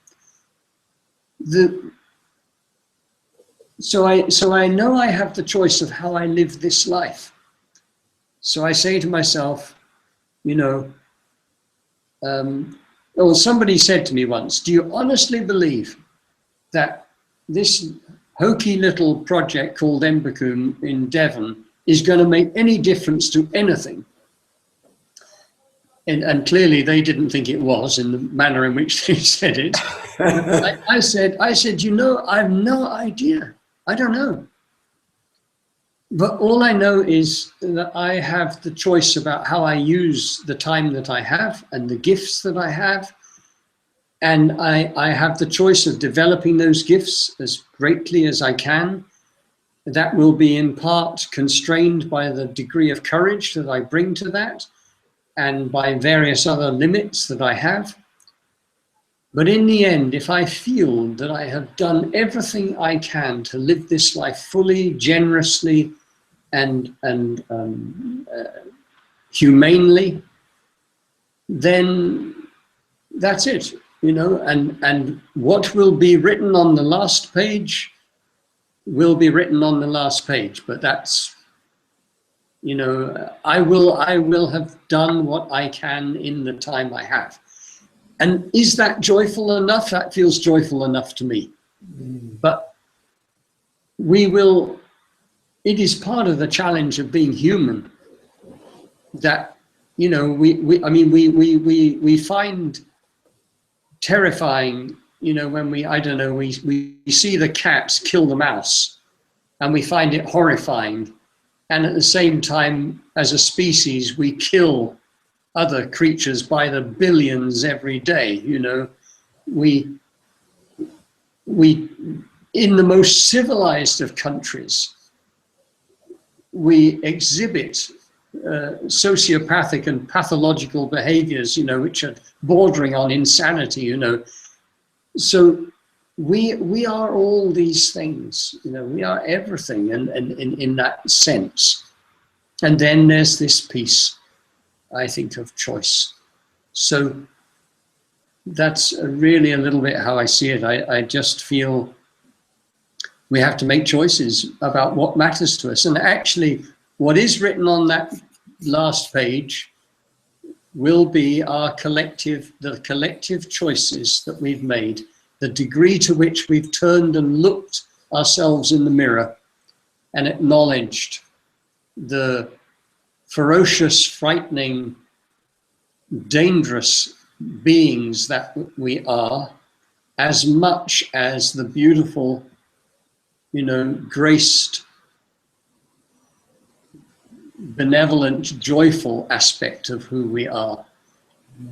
So I know I have the choice of how I live this life. So I say to myself, you know, somebody said to me once, do you honestly believe that this hokey little project called Embercombe in Devon is going to make any difference to anything? And clearly they didn't think it was, in the manner in which they said it. I said, you know, I have no idea. I don't know. But all I know is that I have the choice about how I use the time that I have and the gifts that I have. And I have the choice of developing those gifts as greatly as I can. That will be in part constrained by the degree of courage that I bring to that, and by various other limits that I have. But in the end, if I feel that I have done everything I can to live this life fully, generously, and humanely, then that's it, you know. And what will be written on the last page will be written on the last page. But that's, you know, I will have done what I can in the time I have. And is that joyful enough? That feels joyful enough to me. But it is part of the challenge of being human that, you know, we find terrifying, you know, when we see the cat kill the mouse, and we find it horrifying. And at the same time, as a species, we kill other creatures by the billions every day. You know, we in the most civilized of countries, we exhibit sociopathic and pathological behaviors, you know, which are bordering on insanity, you know. So we are all these things, you know, we are everything, and in that sense. And then there's this piece, I think, of choice. So that's really a little bit how I see it. I just feel we have to make choices about what matters to us. And actually, what is written on that last page will be the collective choices that we've made, the degree to which we've turned and looked ourselves in the mirror and acknowledged the ferocious, frightening, dangerous beings that we are, as much as the beautiful, you know, graced, benevolent, joyful aspect of who we are.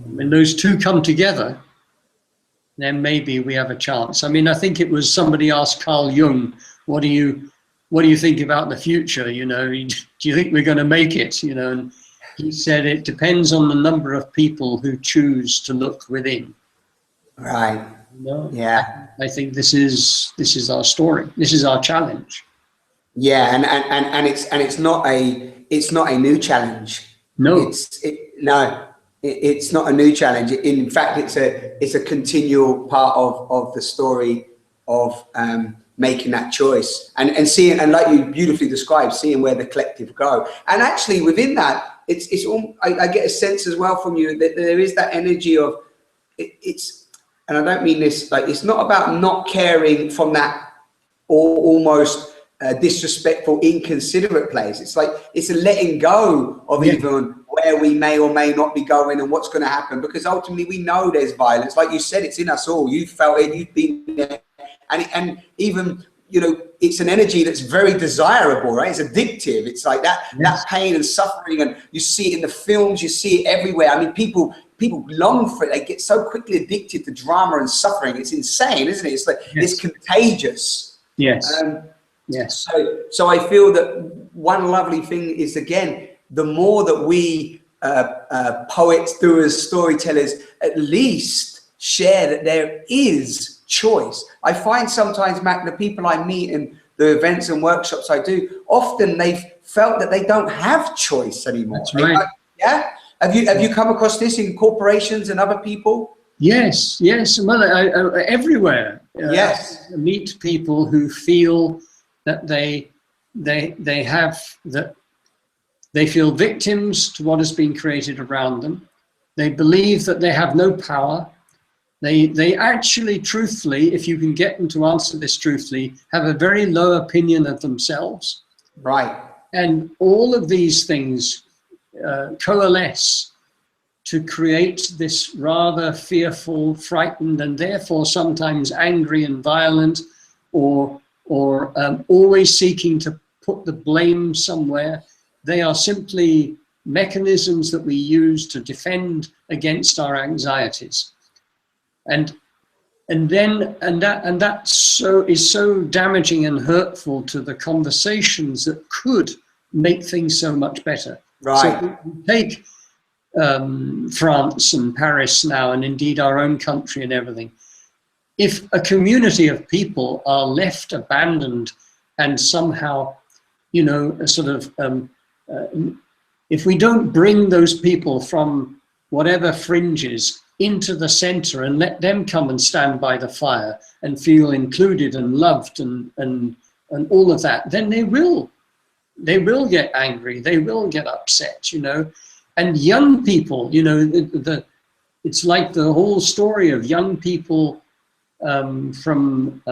When those two come together, then maybe we have a chance. I mean, I think it was somebody asked Carl Jung, what do you what do you think about the future? You know, do you think we're going to make it? You know, and he said it depends on the number of people who choose to look within. Right. You know? Yeah. I think this is our story. This is our challenge. Yeah, and it's not a new challenge. No. It's not a new challenge. In fact, it's a continual part of the story of making that choice and seeing, and like you beautifully described, seeing where the collective go. And actually within that, it's all, I get a sense as well from you that there is that energy of it's, and I don't mean this like, it's not about not caring from that almost disrespectful, inconsiderate place. It's like it's a letting go of even where we may or may not be going and what's going to happen, because ultimately we know there's violence. Like you said, it's in us all. You've felt it, you've been there, and even, you know, it's an energy that's very desirable, right? It's addictive. It's like that pain and suffering, and you see it in the films, you see it everywhere. I mean, people long for it. They get so quickly addicted to drama and suffering. It's insane, isn't it? It's like it's contagious. Yes. Yes. So I feel that one lovely thing is, again, the more that we poets, doers, storytellers, at least share that there is choice. I find sometimes, Mac, the people I meet in the events and workshops I do, often they've felt that they don't have choice anymore. That's right. Yeah. Have you come across this in corporations and other people? Yes. Yes. Well, everywhere. Yes. I meet people who feel that they feel victims to what has been created around them. They believe that they have no power. They actually, truthfully, if you can get them to answer this truthfully, have a very low opinion of themselves. Right. And all of these things coalesce to create this rather fearful, frightened, and therefore sometimes angry and violent, or always seeking to put the blame somewhere. They are simply mechanisms that we use to defend against our anxieties. And that is so damaging and hurtful to the conversations that could make things so much better. Right. So we take France and Paris now, and indeed our own country and everything. If a community of people are left abandoned and somehow, you know, sort of, if we don't bring those people from whatever fringes into the center and let them come and stand by the fire and feel included and loved and all of that, then they will get angry, they will get upset, you know. And young people, you know, it's like the whole story of young people from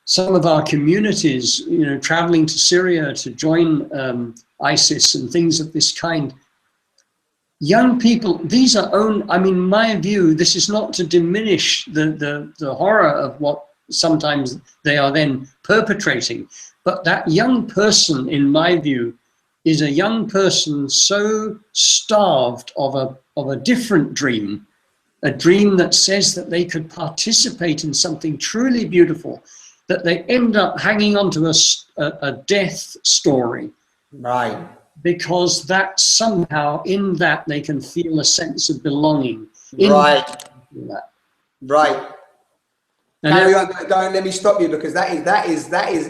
some of our communities, you know, traveling to Syria to join ISIS and things of this kind. Young people, these are I mean, my view, this is not to diminish the horror of what sometimes they are then perpetrating, but that young person, in my view, is a young person so starved of a different dream, a dream that says that they could participate in something truly beautiful, that they end up hanging on to a death story. Right. Because that somehow, in that, they can feel a sense of belonging. Right. Right. Carry on, don't let me stop you, because that is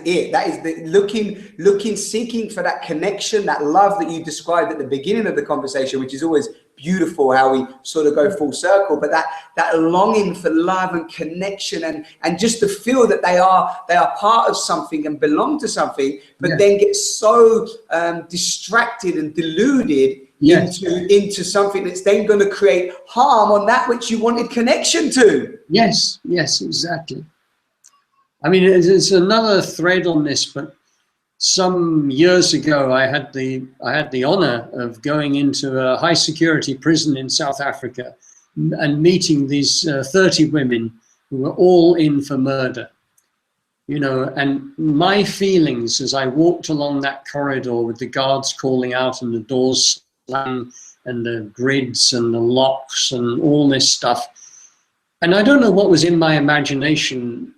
it. That is the looking, seeking for that connection, that love that you described at the beginning of the conversation, which is always beautiful how we sort of go full circle, but that longing for love and connection and just to feel that they are part of something and belong to something, but then get so distracted and deluded into something that's then going to create harm on that which you wanted connection to. Yes, exactly. I mean, there's another thread on this, but some years ago, I had the honor of going into a high security prison in South Africa and meeting these 30 women who were all in for murder. You know, and my feelings as I walked along that corridor with the guards calling out and the doors slamming and the grids and the locks and all this stuff. And I don't know what was in my imagination,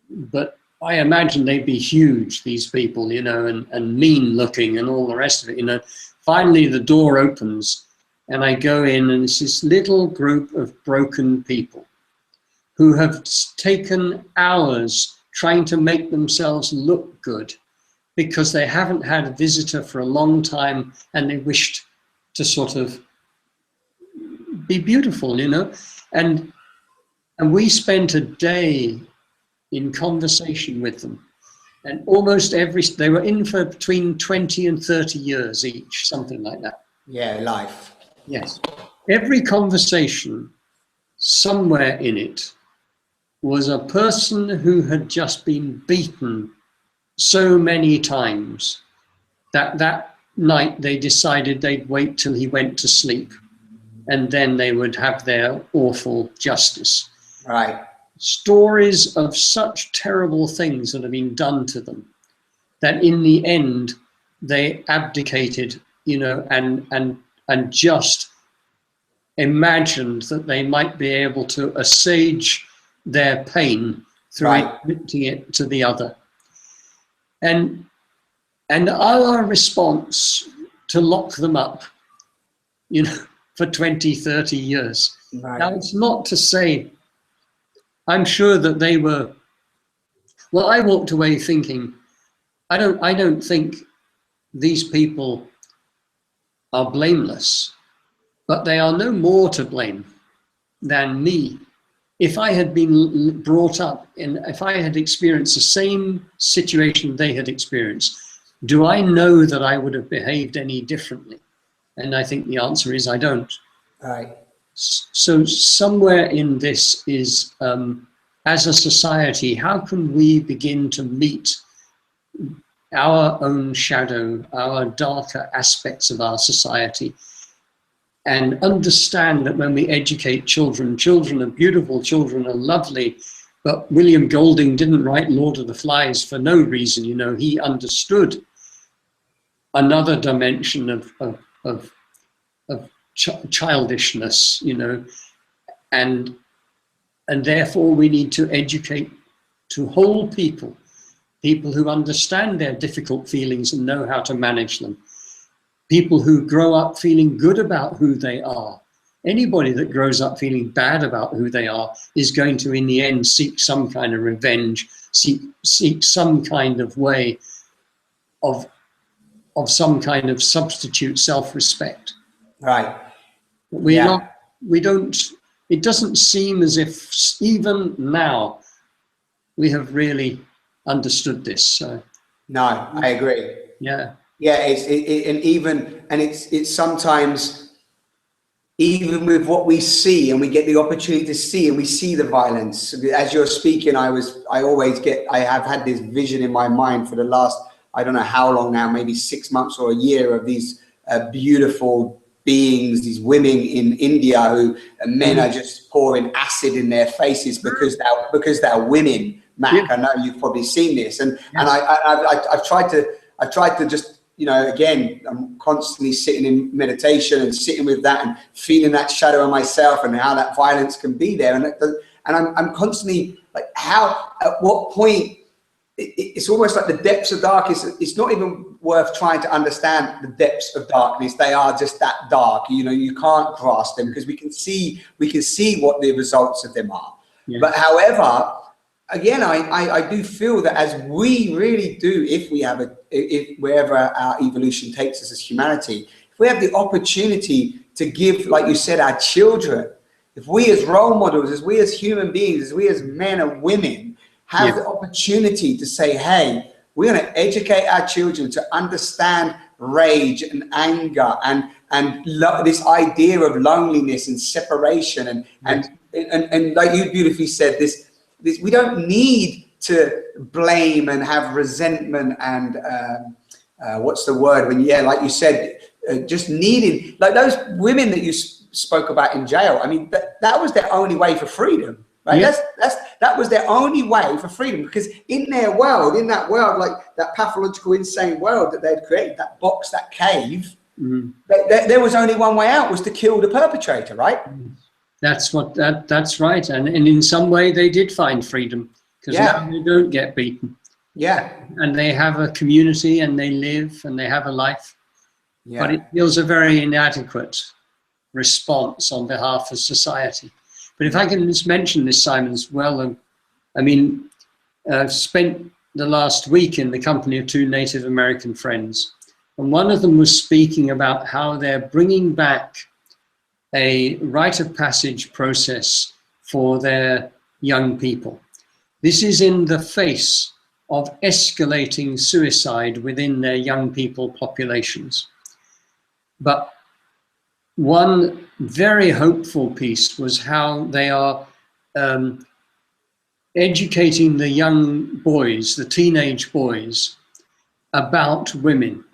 but I imagine they'd be huge, these people, you know, and mean looking and all the rest of it, you know. Finally, the door opens and I go in, and it's this little group of broken people who have taken hours trying to make themselves look good because they haven't had a visitor for a long time and they wished to sort of be beautiful, you know. And we spent a day in conversation with them. And almost they were in for between 20 and 30 years each, something like that. Yeah, life. Yes. Every conversation, somewhere in it, was a person who had just been beaten so many times that night they decided they'd wait till he went to sleep, and then they would have their awful justice. Right. Stories of such terrible things that have been done to them, that in the end they abdicated, you know, and just imagined that they might be able to assuage their pain through inflicting it to the other. And our response to lock them up, you know, for 20, 30 years. Right. Now, it's not to say, I'm sure that they were, well, I walked away thinking, I don't think these people are blameless, but they are no more to blame than me. If I had been brought up and if I had experienced the same situation they had experienced, do I know that I would have behaved any differently? And I think the answer is I don't. Right. So somewhere in this is, as a society, how can we begin to meet our own shadow, our darker aspects of our society, and understand that when we educate children, children are beautiful, children are lovely, but William Golding didn't write Lord of the Flies for no reason, you know. He understood another dimension of childishness, you know, and therefore we need to educate to whole people who understand their difficult feelings and know how to manage them, people who grow up feeling good about who they are. Anybody that grows up feeling bad about who they are is going to, in the end, seek some kind of revenge, seek some kind of way of some kind of substitute self-respect. Right. It doesn't seem as if even now we have really understood this. So. No, I agree. Yeah. Yeah, it's sometimes, even with what we see and we get the opportunity to see and we see the violence. As you're speaking, I have had this vision in my mind for the last, I don't know how long now, maybe 6 months or a year, of these beautiful beings, these women in India who men are just pouring acid in their faces because they're women. Mac, yeah. I know you've probably seen this, and I've tried to just, you know, again, I'm constantly sitting in meditation and sitting with that and feeling that shadow of myself and how that violence can be there, and I'm constantly like, at what point it's almost like the depths of darkness. It's not even worth trying to understand the depths of darkness. They are just that dark. You know, you can't grasp them because we can see what the results of them are. Yeah. But however, again, I do feel that as we really do, if wherever our evolution takes us as humanity, if we have the opportunity to give, like you said, our children, if we as role models, as we as human beings, as we as men and women have the opportunity to say, hey, we're going to educate our children to understand rage and anger and this idea of loneliness and separation and like you beautifully said, this we don't need to blame and have resentment and what's the word when, like you said, just needing, like those women that you spoke about in jail. I mean, that was their only way for freedom, right? Yeah. That was their only way for freedom, because in that world, like that pathological, insane world that they'd created, that box, that cave, there was only one way out, was to kill the perpetrator, right? That's right. And in some way they did find freedom. because now they don't get beaten. Yeah. And they have a community and they live and they have a life. Yeah. But it feels a very inadequate response on behalf of society. But if I can just mention this, Simon, as well, I mean, I've spent the last week in the company of 2 Native American friends, and one of them was speaking about how they're bringing back a rite of passage process for their young people. This is in the face of escalating suicide within their young people populations. But one very hopeful piece was how they are educating the young boys, the teenage boys, about women.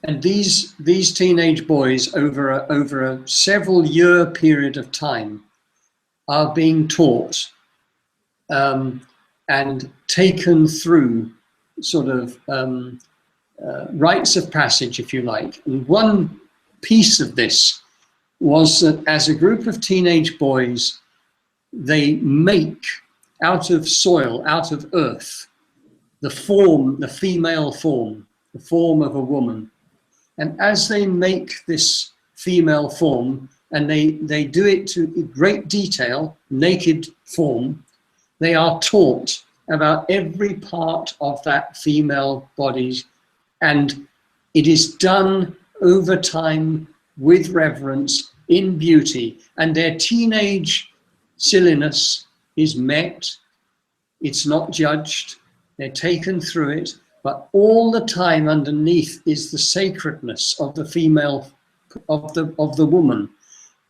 And these teenage boys, over a several year period of time, are being taught and taken through sort of rites of passage, if you like. And one piece of this was that as a group of teenage boys, they make out of soil, out of earth, the form, the female form, the form of a woman. And as they make this female form, and they do it to great detail, naked form, they are taught about every part of that female body, and it is done over time with reverence, in beauty, and their teenage silliness is met. It's not judged. They're taken through it, but all the time underneath is the sacredness of the female, of the woman,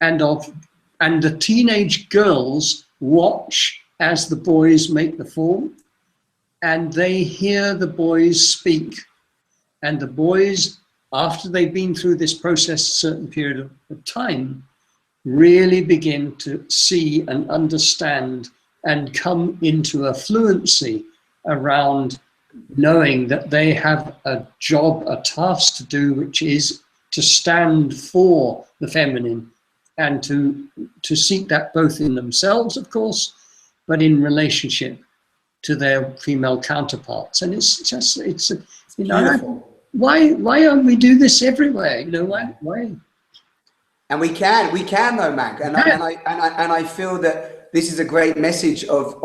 and the teenage girls watch as the boys make the form, and they hear the boys speak, and the boys, after they've been through this process a certain period of time, really begin to see and understand and come into a fluency around knowing that they have a job, a task to do, which is to stand for the feminine and to seek that both in themselves, of course, but in relationship to their female counterparts. And it's just, it's you know, beautiful. Why don't we do this everywhere? You know, why? And we can though, Mac. And I feel that this is a great message of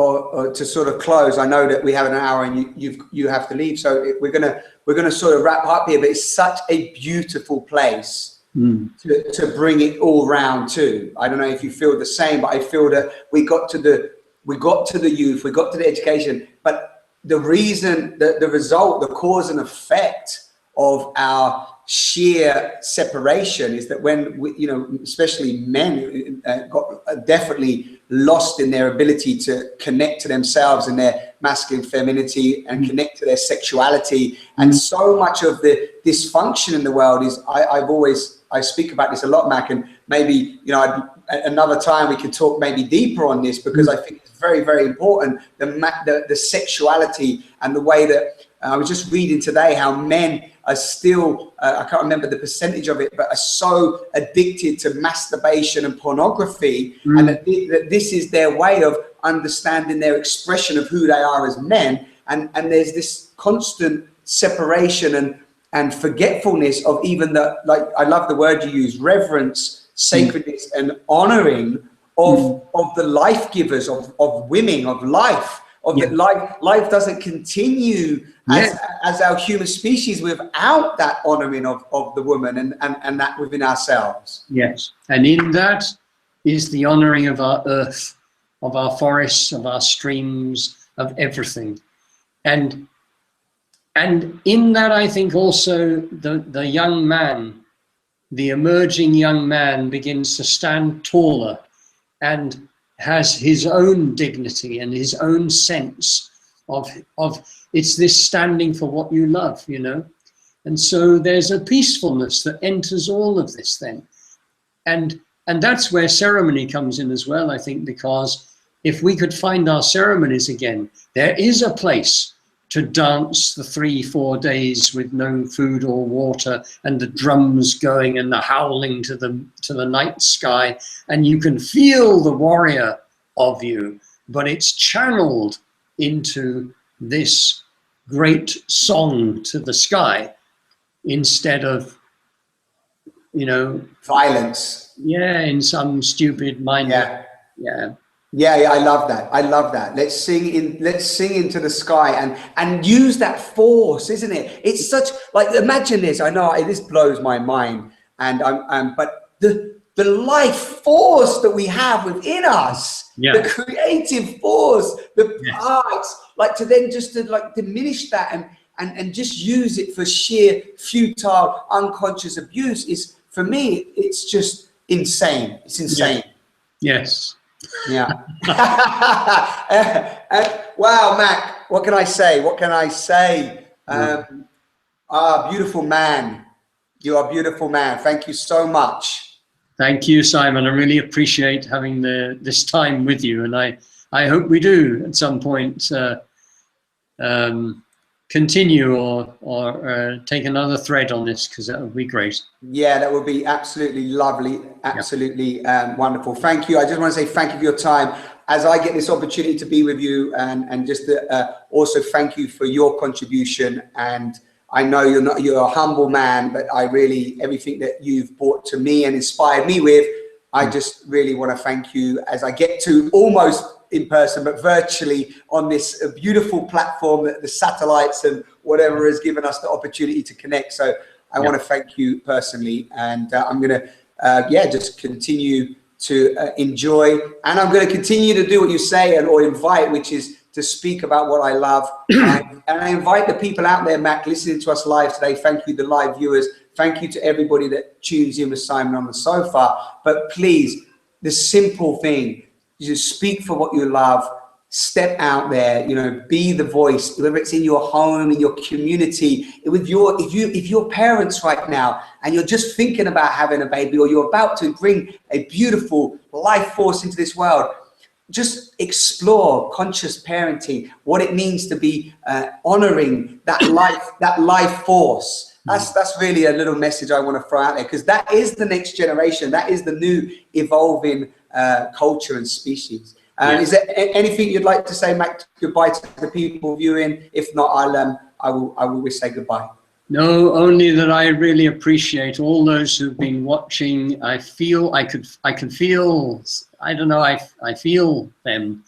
to sort of close. I know that we have an hour and you have to leave, so we're gonna sort of wrap up here. But it's such a beautiful place to bring it all round to. I don't know if you feel the same, but I feel that we got to the youth, we got to the education, but the reason, the result, the cause and effect of our sheer separation is that when we, you know, especially men got definitely lost in their ability to connect to themselves and their masculine femininity and connect to their sexuality. And so much of the dysfunction in the world is, I speak about this a lot, Mac, and maybe, you know, another time we could talk maybe deeper on this, because I think it's very, very important, the sexuality and the way that I was just reading today how men are still, I can't remember the percentage of it, but are so addicted to masturbation and pornography, and that this is their way of understanding their expression of who they are as men. And there's this constant separation and forgetfulness of even the, like, I love the word you use, reverence, sacredness, and honoring of the life givers, of women, of life. That life doesn't continue as our human species without that honoring of the woman and that within ourselves. Yes, and in that is the honoring of our earth, of our forests, of our streams, of everything. And in that, I think also the young man, the emerging young man, begins to stand taller and has his own dignity and his own sense of it's this standing for what you love, you know. And so there's a peacefulness that enters all of this then. And that's where ceremony comes in as well, I think, because if we could find our ceremonies again, there is a place to dance the 3-4 days with no food or water, and the drums going and the howling to the night sky, and you can feel the warrior of you, but it's channeled into this great song to the sky instead of, you know, violence. Yeah, in some stupid mind. Yeah. Yeah. Yeah, I love that. I love that. Let's sing into the sky and use that force, isn't it? It's such, like, imagine this. I know this blows my mind, but the life force that we have within us, the creative force, it's like to then just to like diminish that and just use it for sheer futile unconscious abuse is, for me, it's just insane. It's insane. Yes. Yeah. Wow, Mac, what can I say? What can I say? Beautiful man. You are a beautiful man. Thank you so much. Thank you, Simon. I really appreciate having this time with you, and I hope we do at some point continue or take another thread on this, because that would be great. Yeah, that would be absolutely lovely, absolutely wonderful. Thank you. I just want to say thank you for your time as I get this opportunity to be with you, and just also thank you for your contribution. And I know you're a humble man, but I really, everything that you've brought to me and inspired me with, I just really want to thank you as I get to almost in person, but virtually on this beautiful platform that the satellites and whatever has given us the opportunity to connect. So I want to thank you personally, and I'm going to, just continue to enjoy, and I'm going to continue to do what you say or invite, which is to speak about what I love. And I invite the people out there, Mac, listening to us live today. Thank you, the live viewers. Thank you to everybody that tunes in with Simon on the Sofa. But please, the simple thing, you speak for what you love, step out there, you know, be the voice, whether it's in your home, in your community, with if your parents right now, and you're just thinking about having a baby, or you're about to bring a beautiful life force into this world, just explore conscious parenting, what it means to be honoring that life force. That's really a little message I want to throw out there, because that is the next generation. That is the new evolving culture and species. Is there anything you'd like to say, Mac, goodbye to the people viewing? If not, I will say goodbye. No, only that I really appreciate all those who've been watching. I feel I can feel, I don't know, I feel them.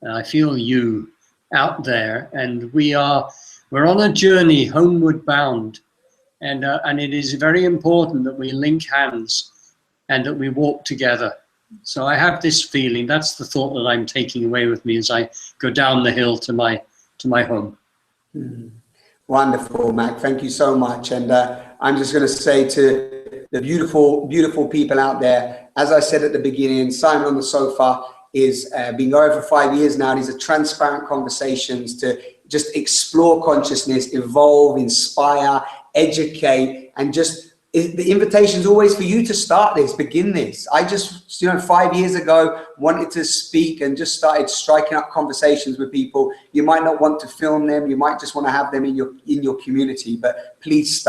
I feel you out there, and we're on a journey homeward bound, and it is very important that we link hands and that we walk together. So I have this feeling, that's the thought that I'm taking away with me as I go down the hill to my home. Wonderful, Mac. Thank you so much. And I'm just going to say to the beautiful, beautiful people out there, as I said at the beginning, Simon on the Sofa is been going for 5 years now. These are transparent conversations to just explore consciousness, evolve, inspire, educate, and just the invitation is always for you to start this, begin this. I just, 5 years ago, wanted to speak and just started striking up conversations with people. You might not want to film them. You might just want to have them in your community, but please start.